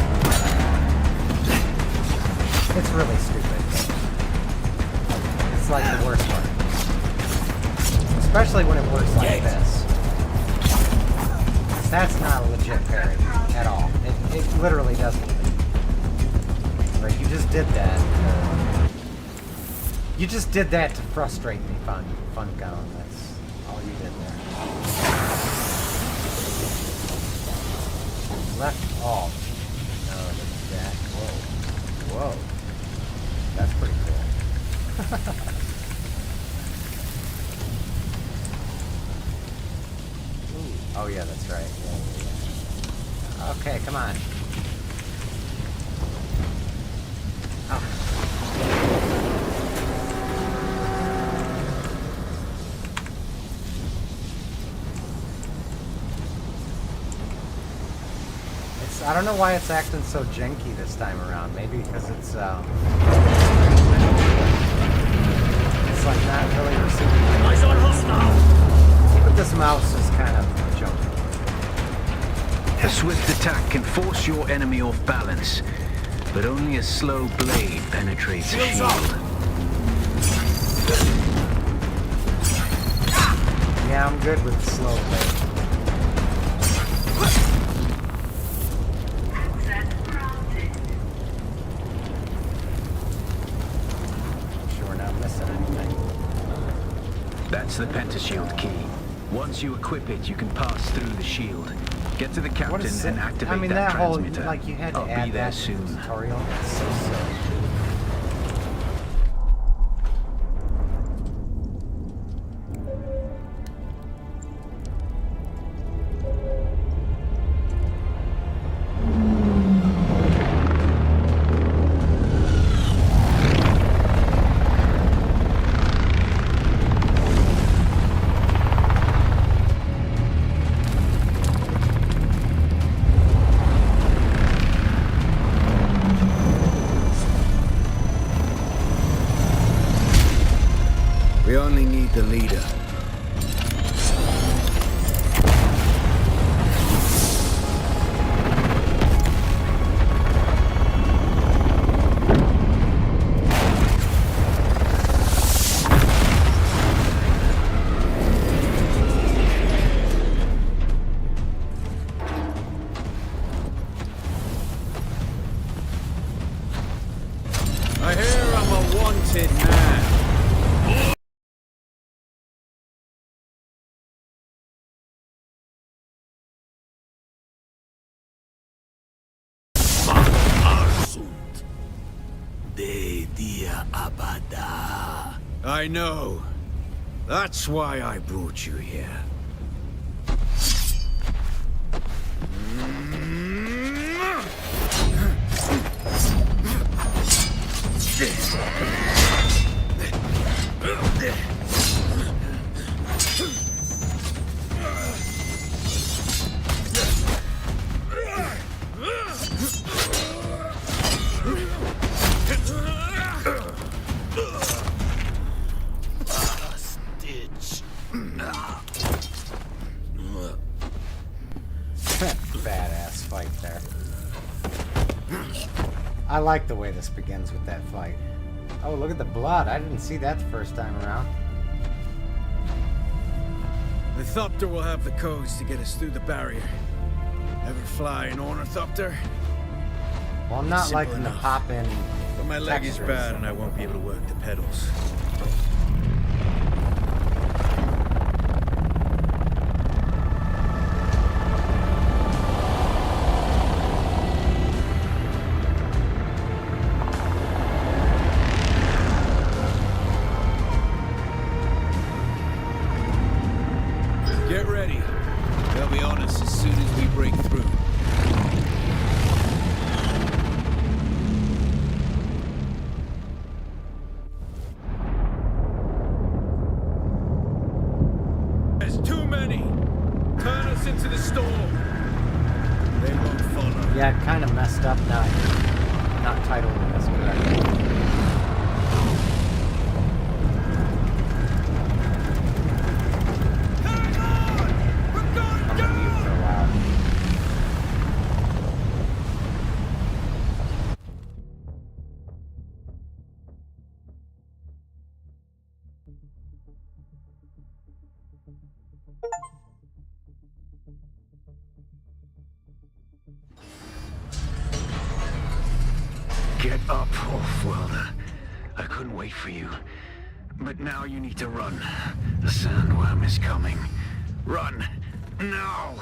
It's really stupid. It's like the worst part. Especially when it works like this. That's not a legit parry at all. It literally doesn't even. Like, you just did that. You just did that to frustrate me, Fun Gone. That's all you did there. Left alt. No, that's that. Whoa. Whoa. That's pretty cool. Ooh. Oh yeah, that's right. Yeah. Okay, come on. Oh. I don't know why it's acting so janky this time around. Maybe because it's like not really receiving. Eyes on hostile. But this mouse is kind of jumpy. A swift attack can force your enemy off balance, but only a slow blade penetrates a shield. Yeah, I'm good with slow blade. That's the pentashield key. Once you equip it, you can pass through the shield. Get to the captain and activate that transmitter. Like you had to I'll add be there that soon. tutorial. It's so silly. We only need the leader. Abada. I know. That's why I brought you here. Badass fight there. I like the way this begins with that fight. Oh, look at the blood. I didn't see that the first time around. The Thopter will have the codes to get us through the barrier. Ever fly an Ornithopter? Well, I'm not Simple liking the enough. pop-in But my leg is textures. bad and I won't be able to work the pedals. Get ready. They'll be on us as soon as we break through. There's too many. Turn us into the storm. They won't follow. Yeah, kind of messed up now. Not titling this correctly. I'm gonna mute for a while. Get up, Wolf-Welder. I couldn't wait for you. But now you need to run. The sandworm is coming. Run! Now!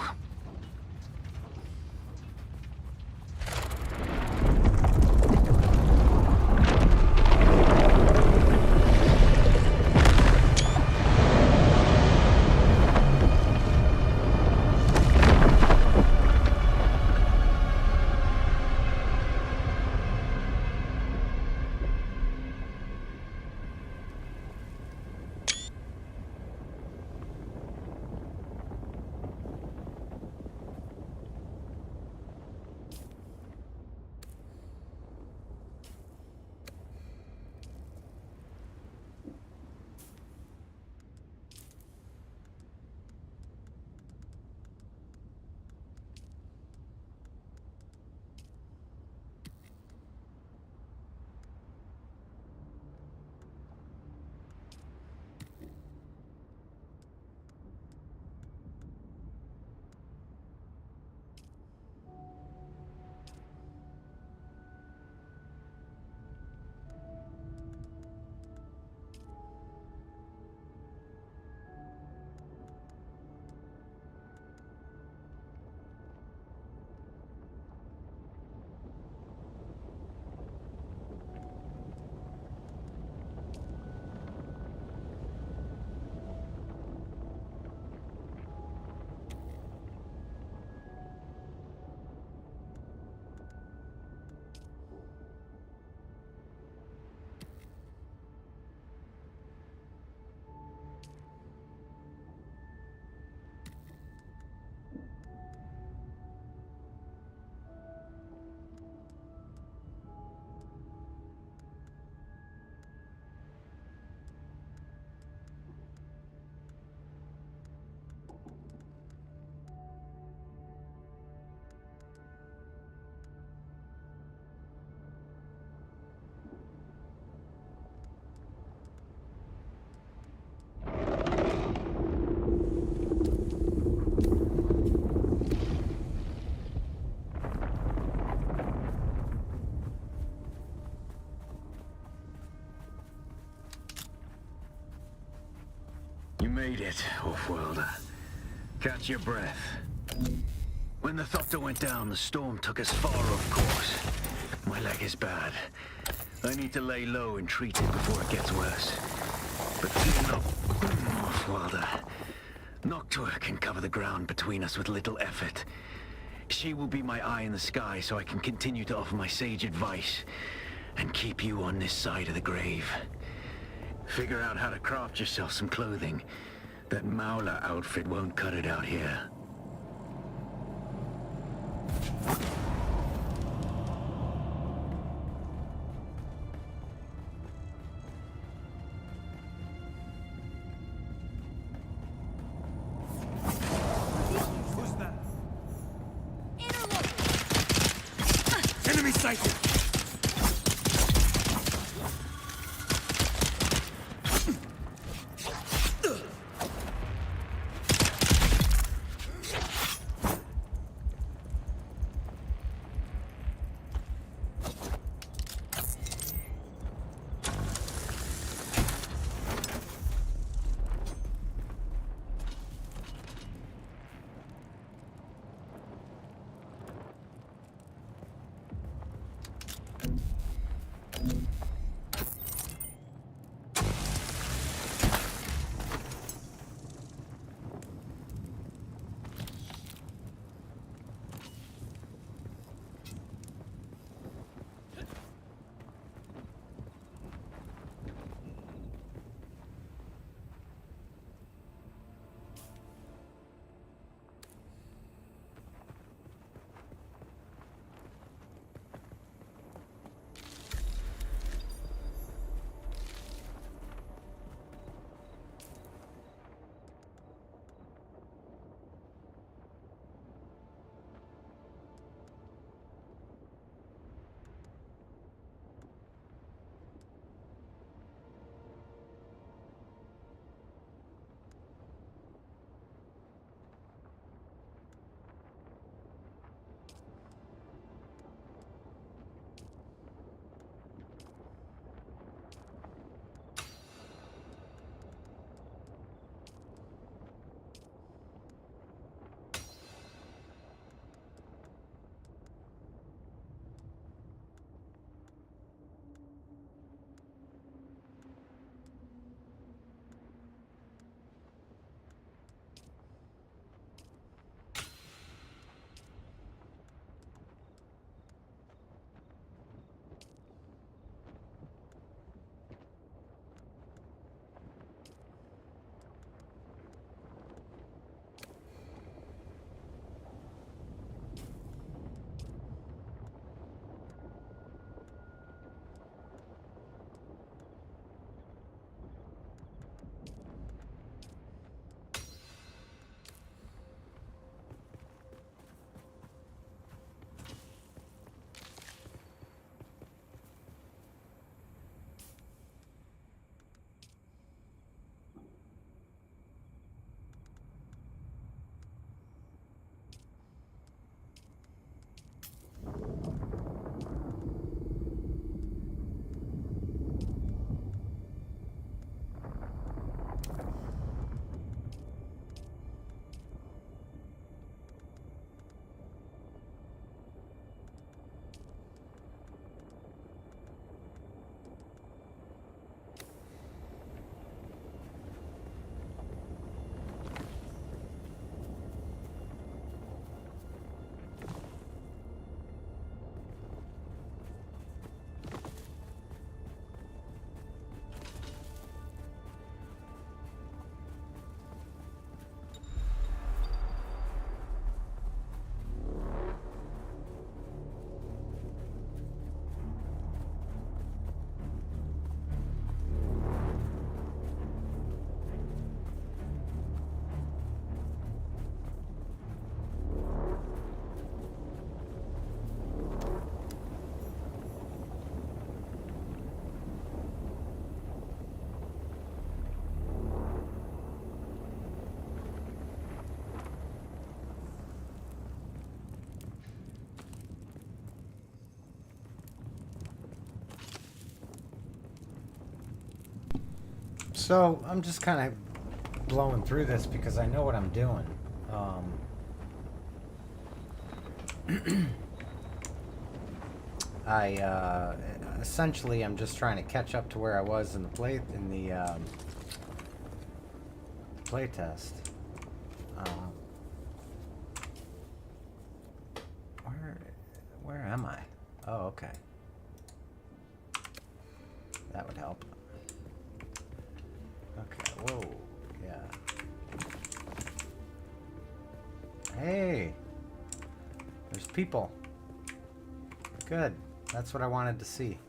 You made it, Wolf-Welder. Catch your breath. When the Thopter went down, the storm took us far, of course. My leg is bad, I need to lay low and treat it before it gets worse. But fear not, Wilder. Noctua can cover the ground between us with little effort. She will be my eye in the sky so I can continue to offer my sage advice and keep you on this side of the grave. Figure out how to craft yourself some clothing. That Mauler outfit won't cut it out here. Who's that? Enemy sighted! So I'm just kind of blowing through this because I know what I'm doing. essentially, I'm just trying to catch up to where I was in the play test. Where am I? Oh, okay. That would help. Okay. Whoa. Yeah. Hey. There's people. Good. That's what I wanted to see.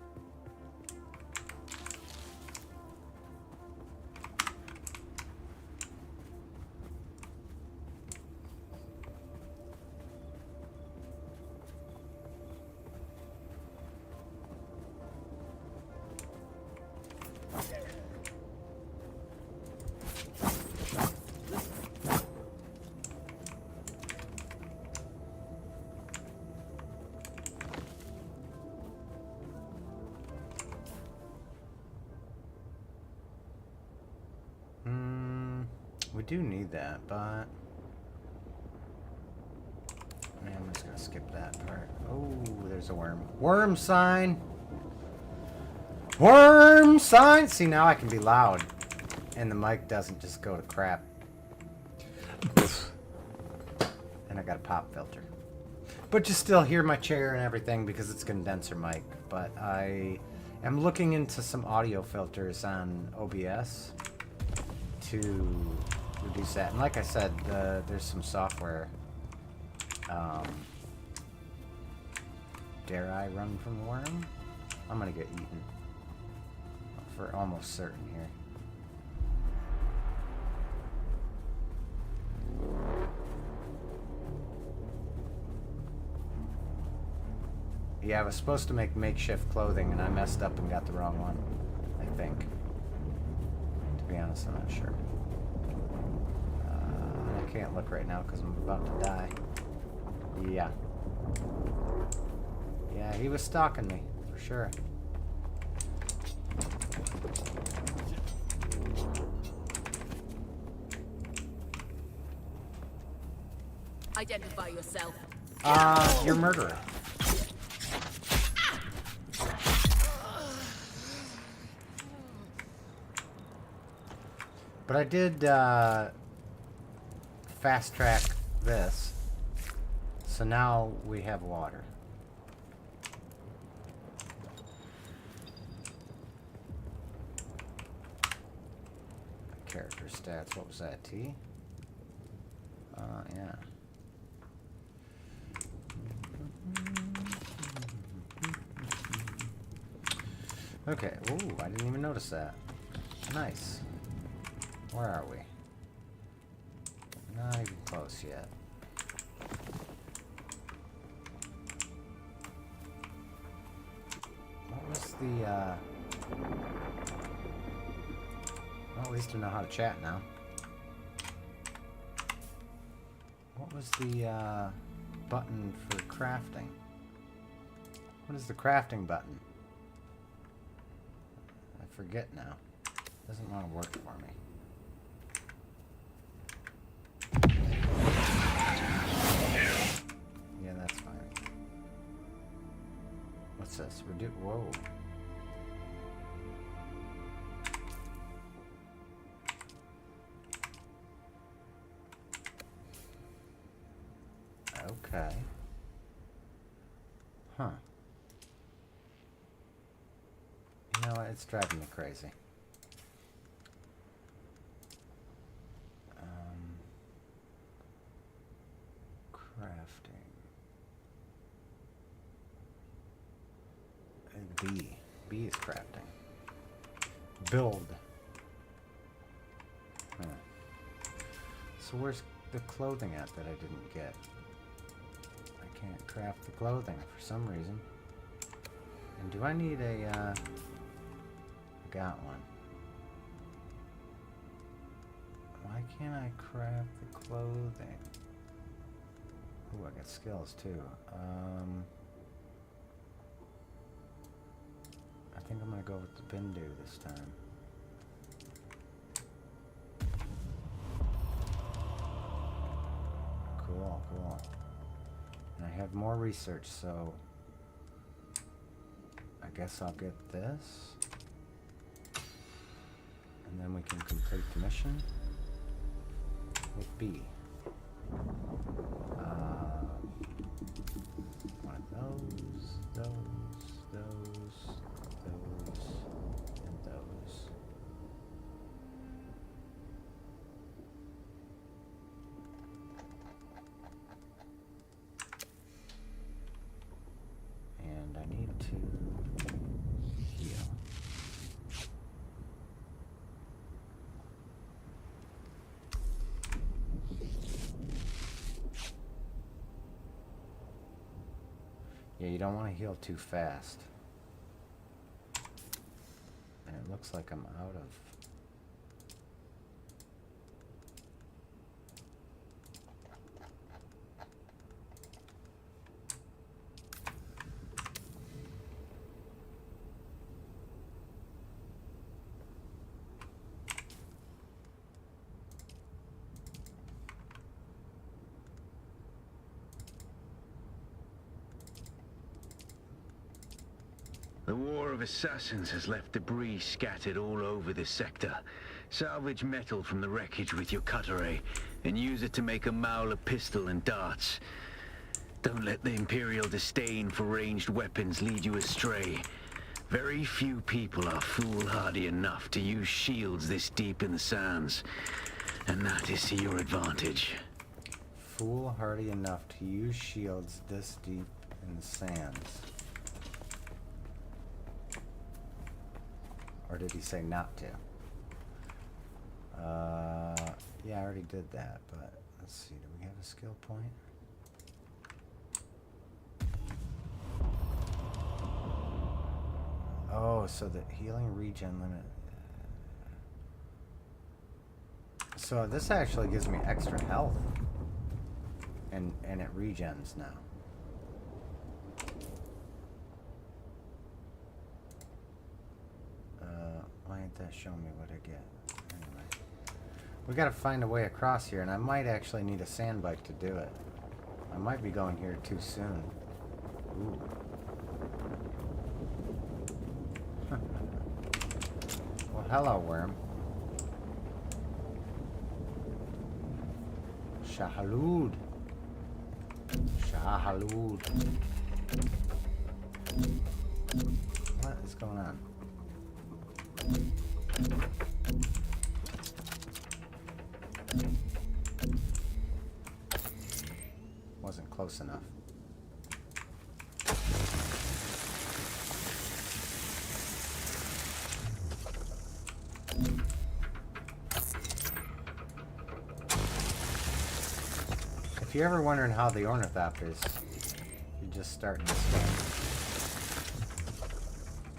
We do need that, but I'm just gonna skip that part. Oh, there's a worm. Worm sign! Worm sign! See, now I can be loud, and the mic doesn't just go to crap. And I got a pop filter. But you still hear my chair and everything because it's a condenser mic. But I am looking into some audio filters on OBS to reduce that. And like I said, there's some software. Dare I run from the worm? I'm gonna get eaten. For almost certain here. Yeah, I was supposed to make makeshift clothing and I messed up and got the wrong one, I think. To be honest, I'm not sure. I can't look right now because I'm about to die. Yeah. Yeah, he was stalking me, for sure. Identify yourself. You're murderer. But I did, fast track this. So now we have water. Character stats, what was that, T? Yeah. Okay, ooh, I didn't even notice that. Nice. Where are we? Not even close yet. What was the, well, at least I know how to chat now. What was the, button for crafting? What is the crafting button? I forget now. Doesn't want to work for me. Yeah, that's fine. What's this? Whoa. Okay. Huh. You know what? It's driving me crazy. Crafting. And B is crafting. Build. Huh. So where's the clothing at that I didn't get? I can't craft the clothing for some reason. And do I need a, I got one. Why can't I craft the clothing? Ooh, I got skills too. I think I'm gonna go with the Bindu this time. Cool. And I have more research, so I guess I'll get this. And then we can complete the mission with B. One of those, and those. And I need to heal. Yeah, you don't want to heal too fast. And it looks like I'm out of... The War of Assassins has left debris scattered all over this sector. Salvage metal from the wreckage with your cutter, and use it to make a Mauler pistol and darts. Don't let the Imperial disdain for ranged weapons lead you astray. Very few people are foolhardy enough to use shields this deep in the sands, and that is to your advantage. Foolhardy enough to use shields this deep in the sands. Or did he say not to? Yeah, I already did that, but let's see, do we have a skill point? Oh, so the healing regen limit. So this actually gives me extra health. And it regens now. Why ain't that showing me what I get? Anyway. We gotta find a way across here, and I might actually need a sand bike to do it. I might be going here too soon. Ooh. Well, hello, worm. Shai-Hulud. Shai-Hulud. What is going on? Wasn't close enough. If you're ever wondering how the ornithopter is, you're just starting to swim.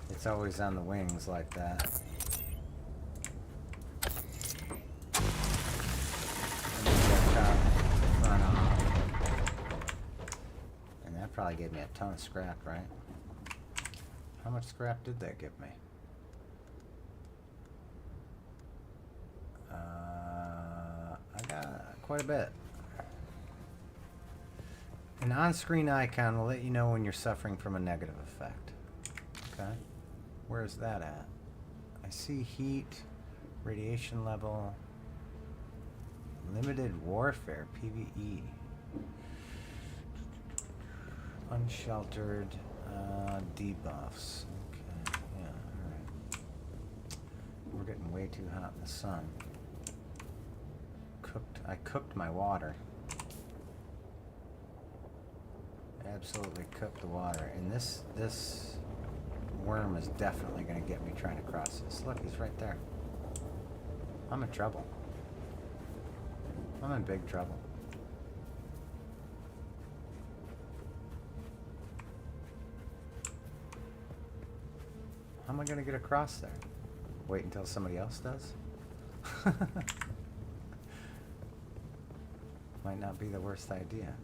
It's always on the wings like that. And that probably gave me a ton of scrap, right? How much scrap did that give me? I got quite a bit. An on-screen icon will let you know when you're suffering from a negative effect. Okay. Where's that at? I see heat, radiation level, limited warfare, PvE, unsheltered, debuffs. Okay, yeah, alright. We're getting way too hot in the sun. I cooked my water. Absolutely cooked the water. And this worm is definitely going to get me trying to cross this. Look, he's right there. I'm in trouble. I'm in big trouble. How am I going to get across there? Wait until somebody else does? Might not be the worst idea.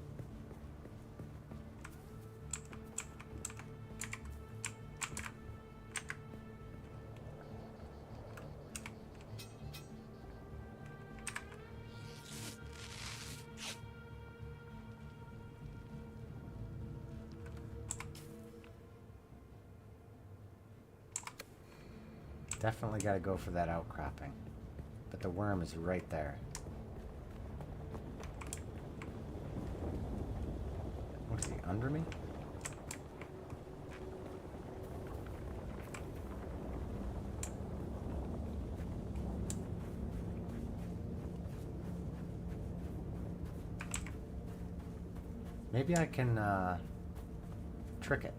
Definitely got to go for that outcropping. But the worm is right there. What is he, under me? Maybe I can trick it.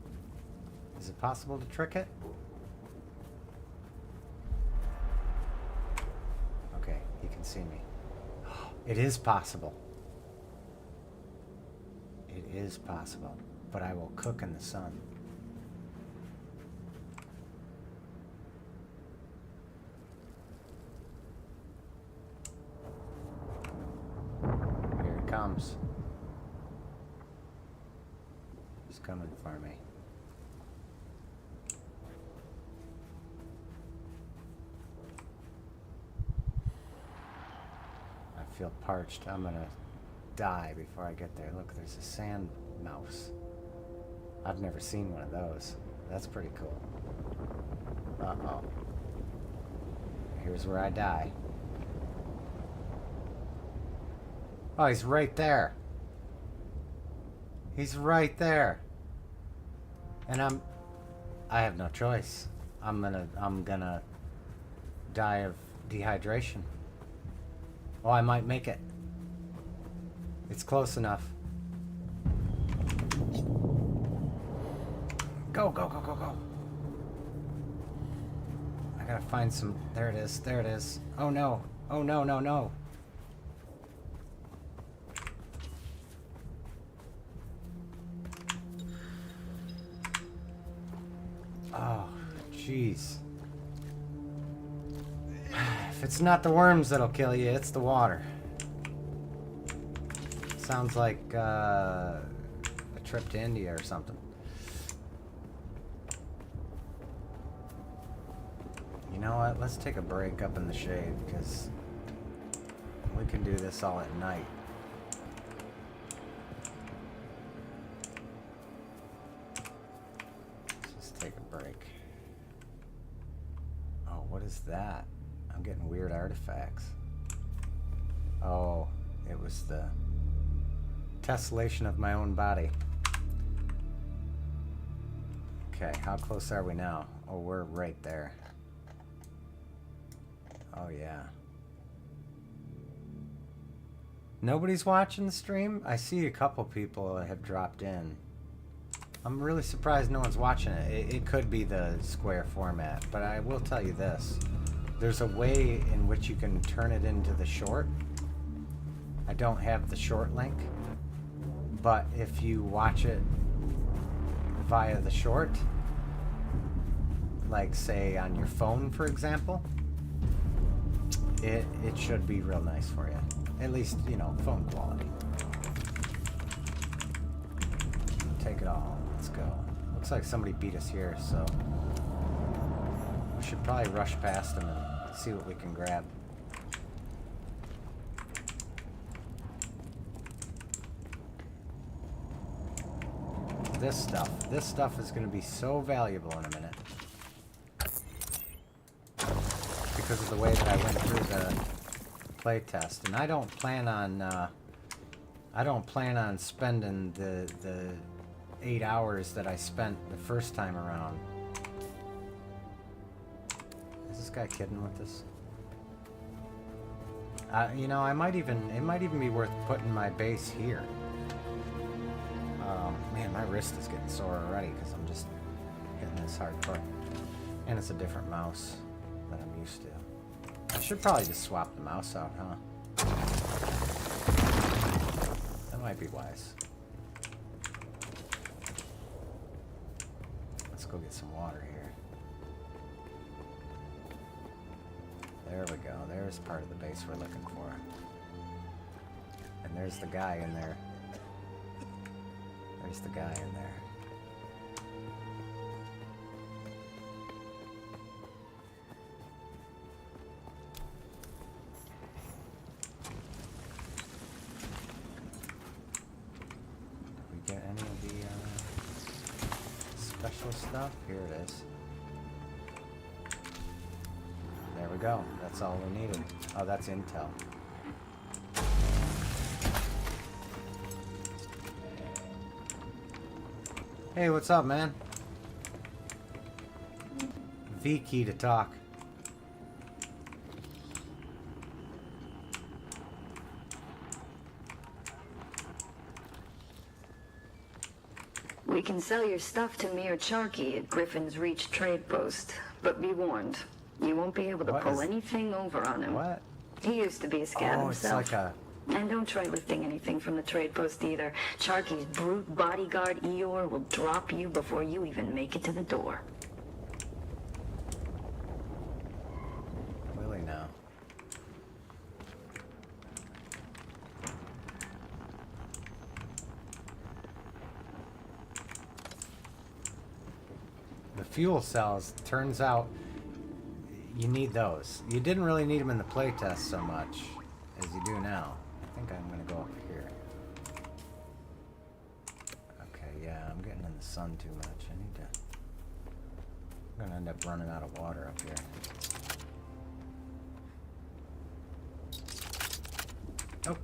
Is it possible to trick it? Okay, he can see me. It is possible. It is possible. But I will cook in the sun. Here it comes. He's coming for me. I feel parched. I'm gonna die before I get there. Look, there's a sand mouse. I've never seen one of those. That's pretty cool. Uh-oh. Here's where I die. Oh, he's right there. He's right there. And I have no choice. I'm gonna die of dehydration. Oh, I might make it. It's close enough. Go, go, go, go, go. I gotta find some. There it is. There it is. Oh no. Oh no, no, no. Oh, jeez. If it's not the worms that'll kill you, it's the water. Sounds like a trip to India or something. You know what? Let's take a break up in the shade, because we can do this all at night. Let's just take a break. Oh, what is that? I'm getting weird artifacts. Oh, it was the tessellation of my own body. Okay, how close are we now? Oh, we're right there. Oh, yeah. Nobody's watching the stream? I see a couple people have dropped in. I'm really surprised no one's watching it. It could be the square format, but I will tell you this. There's a way in which you can turn it into the short. I don't have the short link, but if you watch it via the short, like say on your phone, for example, it should be real nice for you. At least, you know, phone quality. Take it all. Let's go. Looks like somebody beat us here, so we should probably rush past them and see what we can grab. This stuff is going to be so valuable in a minute. Because of the way that I went through the play test, and I don't plan on spending the 8 hours that I spent the first time around. Is this guy kidding with us? You know, it might even be worth putting my base here. Man, my wrist is getting sore already because I'm just hitting this hardcore, and it's a different mouse than I'm used to. I should probably just swap the mouse out, huh? That might be wise. Let's go get some water here. There we go. There's part of the base we're looking for. And there's the guy in there. There's the guy in there. Get any of the special stuff? Here it is. we go. That's all we needed. Oh, that's intel. Hey, what's up, man? V key to talk. We can sell your stuff to Mir Charkey at Griffin's Reach trade post, but be warned, you won't be able to What pull is- anything over on him. What? He used to be a scout Oh, it's himself. like a... And don't try lifting anything from the trade post either. Charkey's brute bodyguard Eeyore will drop you before you even make it to the door. Really now. The fuel cells, turns out you need those. You didn't really need them in the playtest so much as you do now. I think I'm gonna go up here. Okay, yeah, I'm getting in the sun too much. I need to... I'm gonna end up running out of water up here. Oh.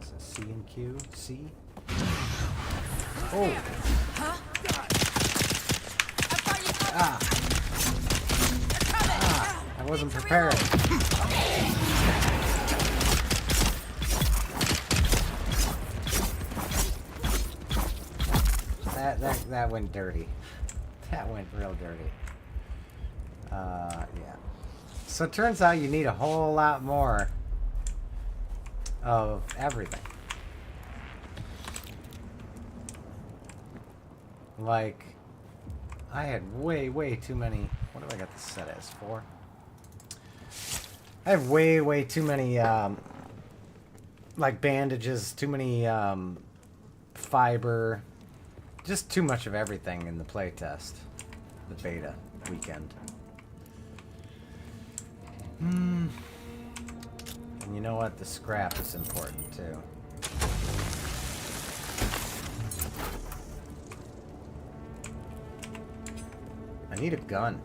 Is it C and Q? C? Oh! Ah! Ah! I wasn't prepared. That went dirty. That went real dirty. Yeah. So it turns out you need a whole lot more of everything. Like, I had way too many... What do I got this set as? 4? I have way too many, like, bandages, too many, fiber... Just too much of everything in the playtest. The beta weekend. And you know what? The scrap is important, too. I need a gun.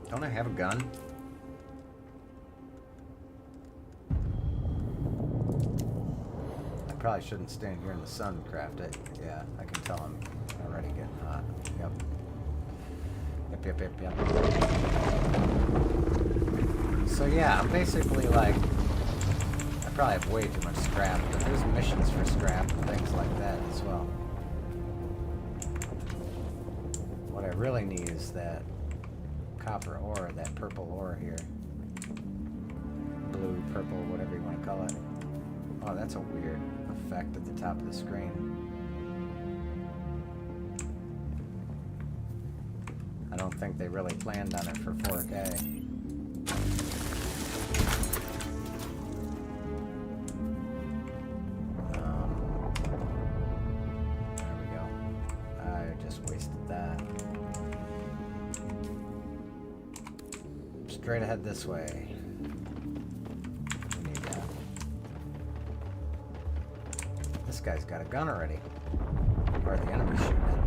Don't I have a gun? I probably shouldn't stand here in the sun and craft it. Yeah, I can tell I'm already getting hot. Yep. Yep. So yeah, I'm basically like... I probably have way too much scrap, but there's missions for scrap and things like that as well. What I really need is that copper ore, that purple ore here. Blue, purple, whatever you want to call it. Oh, that's a weird effect at the top of the screen. I don't think they really planned on it for 4K. There we go. I just wasted that. Straight ahead this way. We need that. This guy's got a gun already. Or the enemy's shooting it.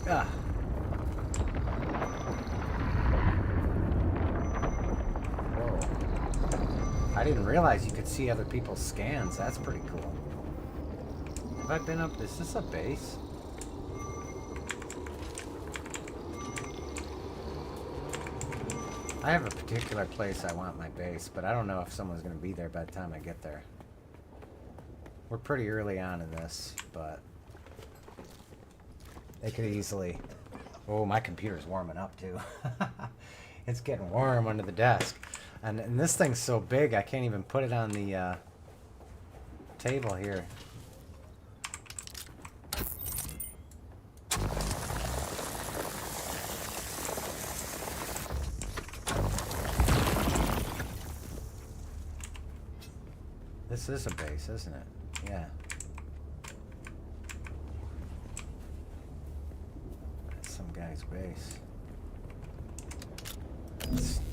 Ah. Whoa. I didn't realize you could see other people's scans. That's pretty cool. Have I been up? Is this a base? I have a particular place I want my base, but I don't know if someone's going to be there by the time I get there. We're pretty early on in this, but they could easily... Oh, my computer's warming up too. It's getting warm under the desk. And this thing's so big I can't even put it on the table here. This is a base, isn't it? Yeah. That's some guy's base.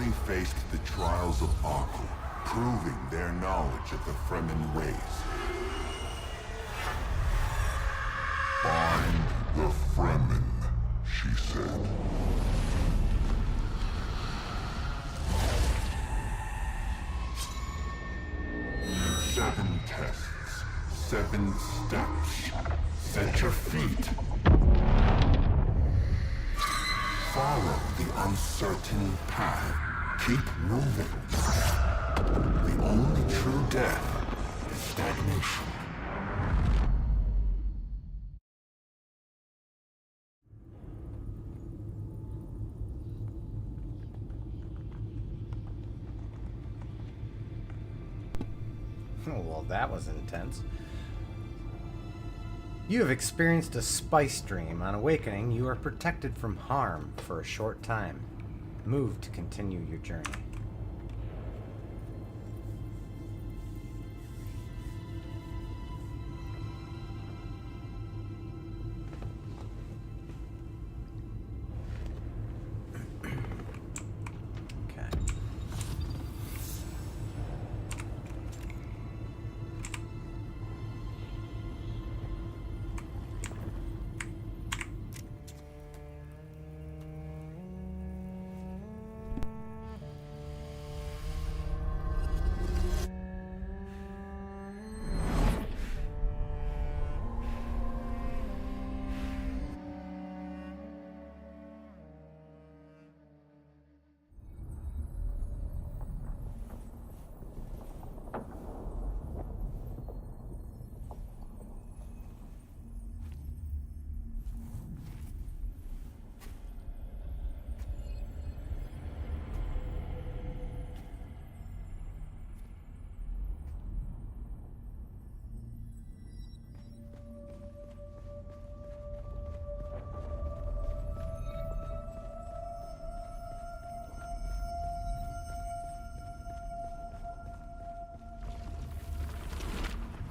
finally faced the trials of Arkle, proving their knowledge of the Fremen ways. Find the Fremen, she said. Seven tests, 7 steps. Set your feet. Follow the uncertain path. Keep moving. The only true death is stagnation. Well, that was intense. You have experienced a spice dream. On awakening, you are protected from harm for a short time. Move to continue your journey.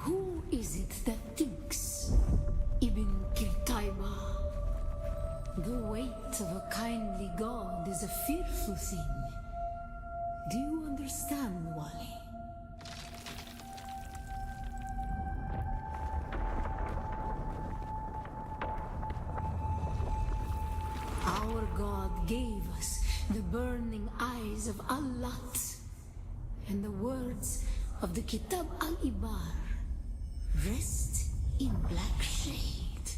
Who is it that thinks, Ibn Kirtaiba? The weight of a kindly god is a fearful thing. Do you understand, Wally? Our god gave us the burning eyes of Allat and the words of the Kitab al-Ibar. Rest in black shade.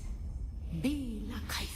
Be la kaif.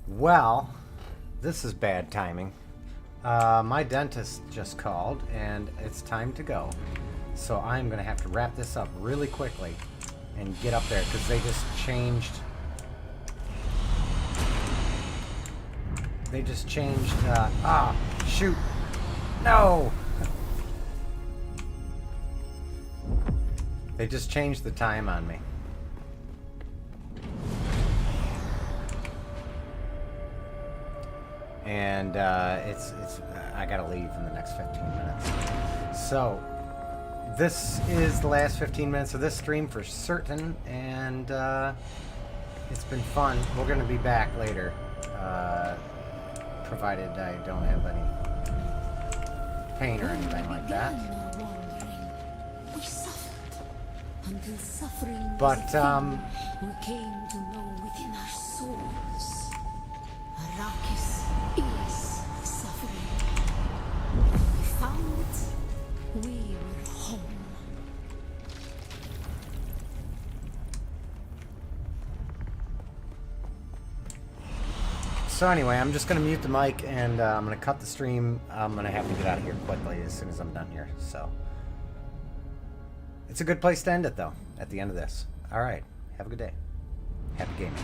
Well, this is bad timing. My dentist just called, and it's time to go. So I'm going to have to wrap this up really quickly and get up there, because they just changed... shoot! No! They just changed the time on me. And I gotta leave in the next 15 minutes. So this is the last 15 minutes of this stream for certain, and it's been fun. We're gonna be back later, provided I don't have any pain or anything like that. We suffered until suffering But we came to know within our souls. Arrakis is suffering. When we found it, we were home. So anyway, I'm just going to mute the mic, and I'm going to cut the stream. I'm going to have to get out of here quickly as soon as I'm done here. So it's a good place to end it, though, at the end of this. All right. Have a good day. Happy gaming.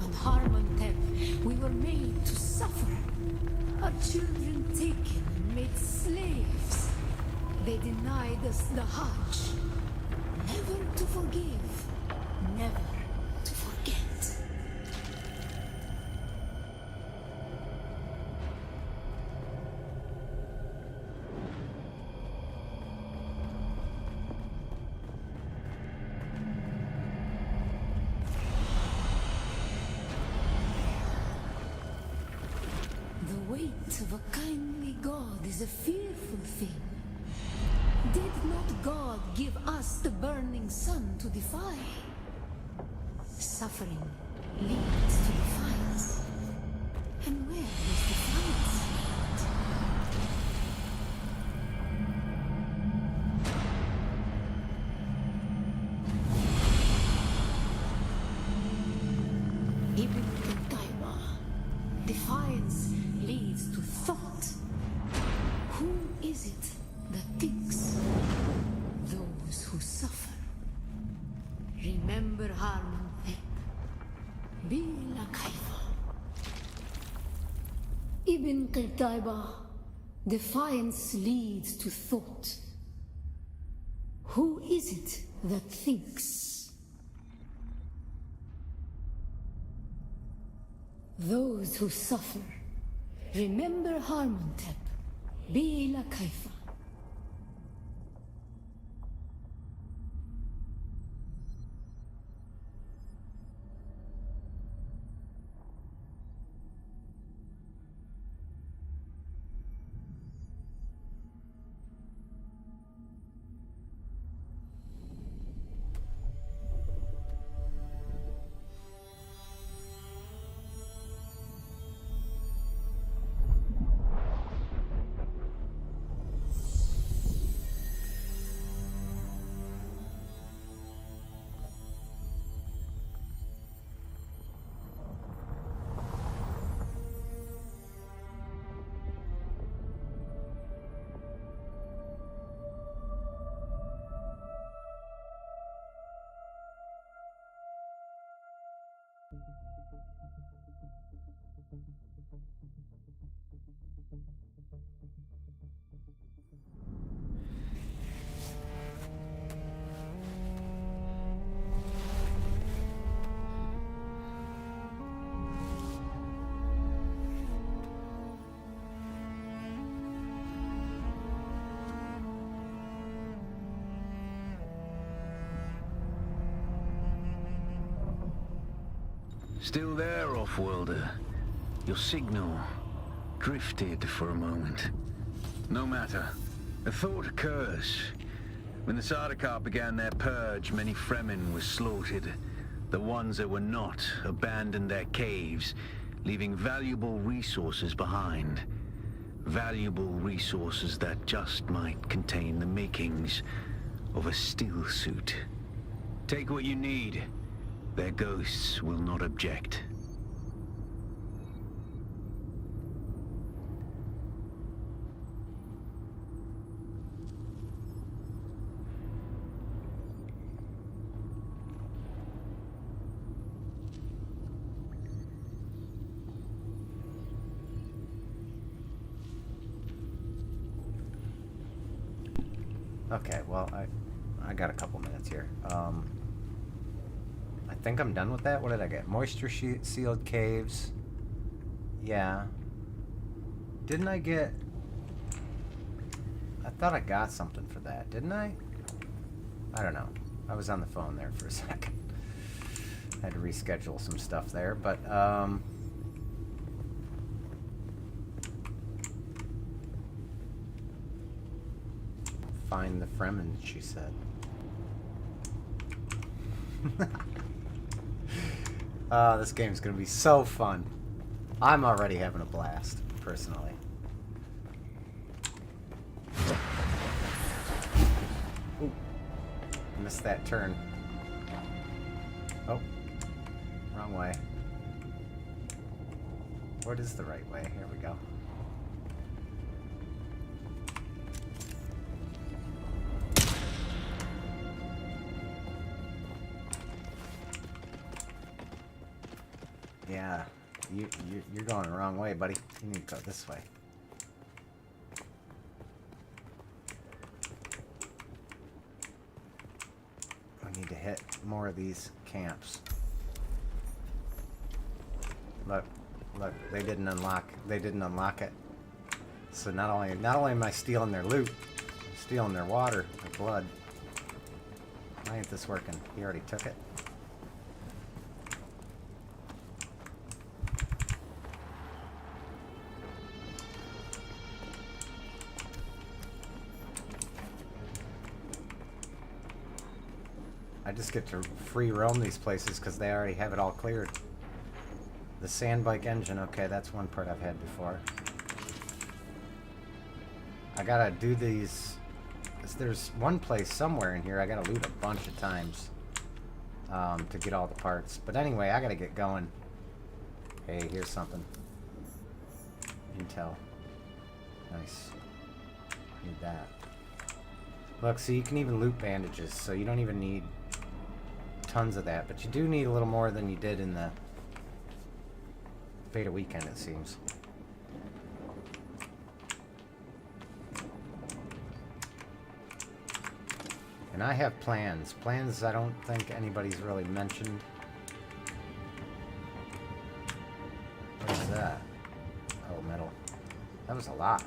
On Harmontep, we were made to suffer. Our children taken and made slaves. They denied us the Hajj. Never to forgive. Never to forget. The weight of a kindly God is a fearful thing. Did not God give us the burning sun to defy? Suffering leads to defiance. And where is defiance? Ibn Qutayba. Defiance leads to thought. Who is it that thinks? Those who suffer. Remember Harmontep. Bila Kaifa. Ibn Qutayba. Defiance leads to thought. Who is it that thinks? Those who suffer. Remember Harmontep. Bila Kaifa. Still there, off-worlder? Your signal drifted for a moment. No matter. A thought occurs. When the Sardaukar began their purge, many Fremen were slaughtered. The ones that were not abandoned their caves, leaving valuable resources behind. Valuable resources that just might contain the makings of a still suit. Take what you need. Their ghosts will not object. Okay, well, I got a couple minutes here. I think I'm done with that. What did I get? Moisture sealed caves. Yeah. Didn't I get... I thought I got something for that, didn't I? I don't know. I was on the phone there for a second. I had to reschedule some stuff there, but, find the Fremen, she said. This game's gonna be so fun. I'm already having a blast, personally. Ooh, missed that turn. Oh, wrong way. What is the right way? Here we go. Yeah, you're going the wrong way, buddy. You need to go this way. We need to hit more of these camps. Look, they didn't unlock it. So not only am I stealing their loot, I'm stealing their water, their blood. Why ain't this working? He already took it. I just get to free roam these places because they already have it all cleared. The sandbike engine, okay, that's one part I've had before. I gotta do these. There's one place somewhere in here I gotta loot a bunch of times to get all the parts. But anyway, I gotta get going. Hey, here's something. Intel. Nice. Need that. Look, so you can even loot bandages, so you don't even need tons of that. But you do need a little more than you did in the beta weekend, it seems. And I have plans. Plans I don't think anybody's really mentioned. What is that? Oh, metal. That was a lot.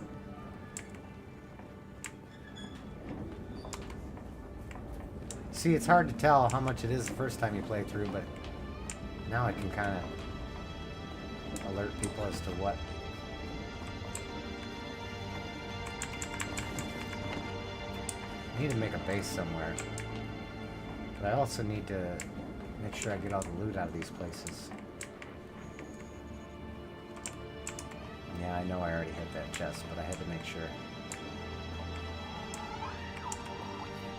See, it's hard to tell how much it is the first time you play through, but now I can kind of alert people as to what. I need to make a base somewhere. But I also need to make sure I get all the loot out of these places. Yeah, I know I already hit that chest, but I had to make sure.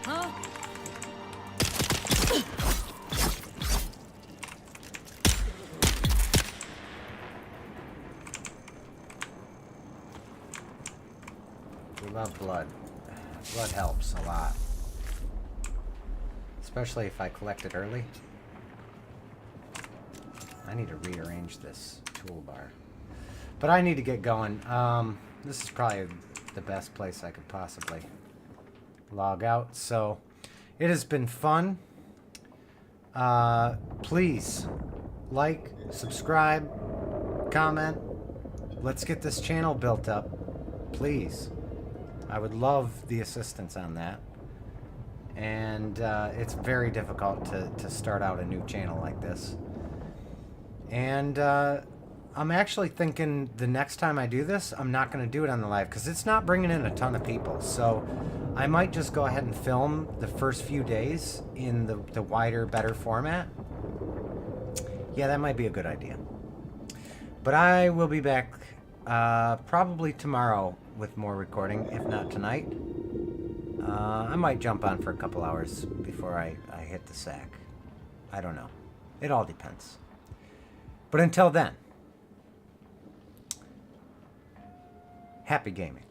Huh? We love blood. Blood helps a lot. Especially if I collect it early. I need to rearrange this toolbar. But I need to get going. This is probably the best place I could possibly log out. So, it has been fun. Please, like, subscribe, comment. Let's get this channel built up. Please. I would love the assistance on that. And it's very difficult to start out a new channel like this. And I'm actually thinking the next time I do this, I'm not going to do it on the live because it's not bringing in a ton of people. So I might just go ahead and film the first few days in the wider, better format. Yeah, that might be a good idea. But I will be back probably tomorrow with more recording, if not tonight. I might jump on for a couple hours before I hit the sack. I don't know. It all depends. But until then, happy gaming.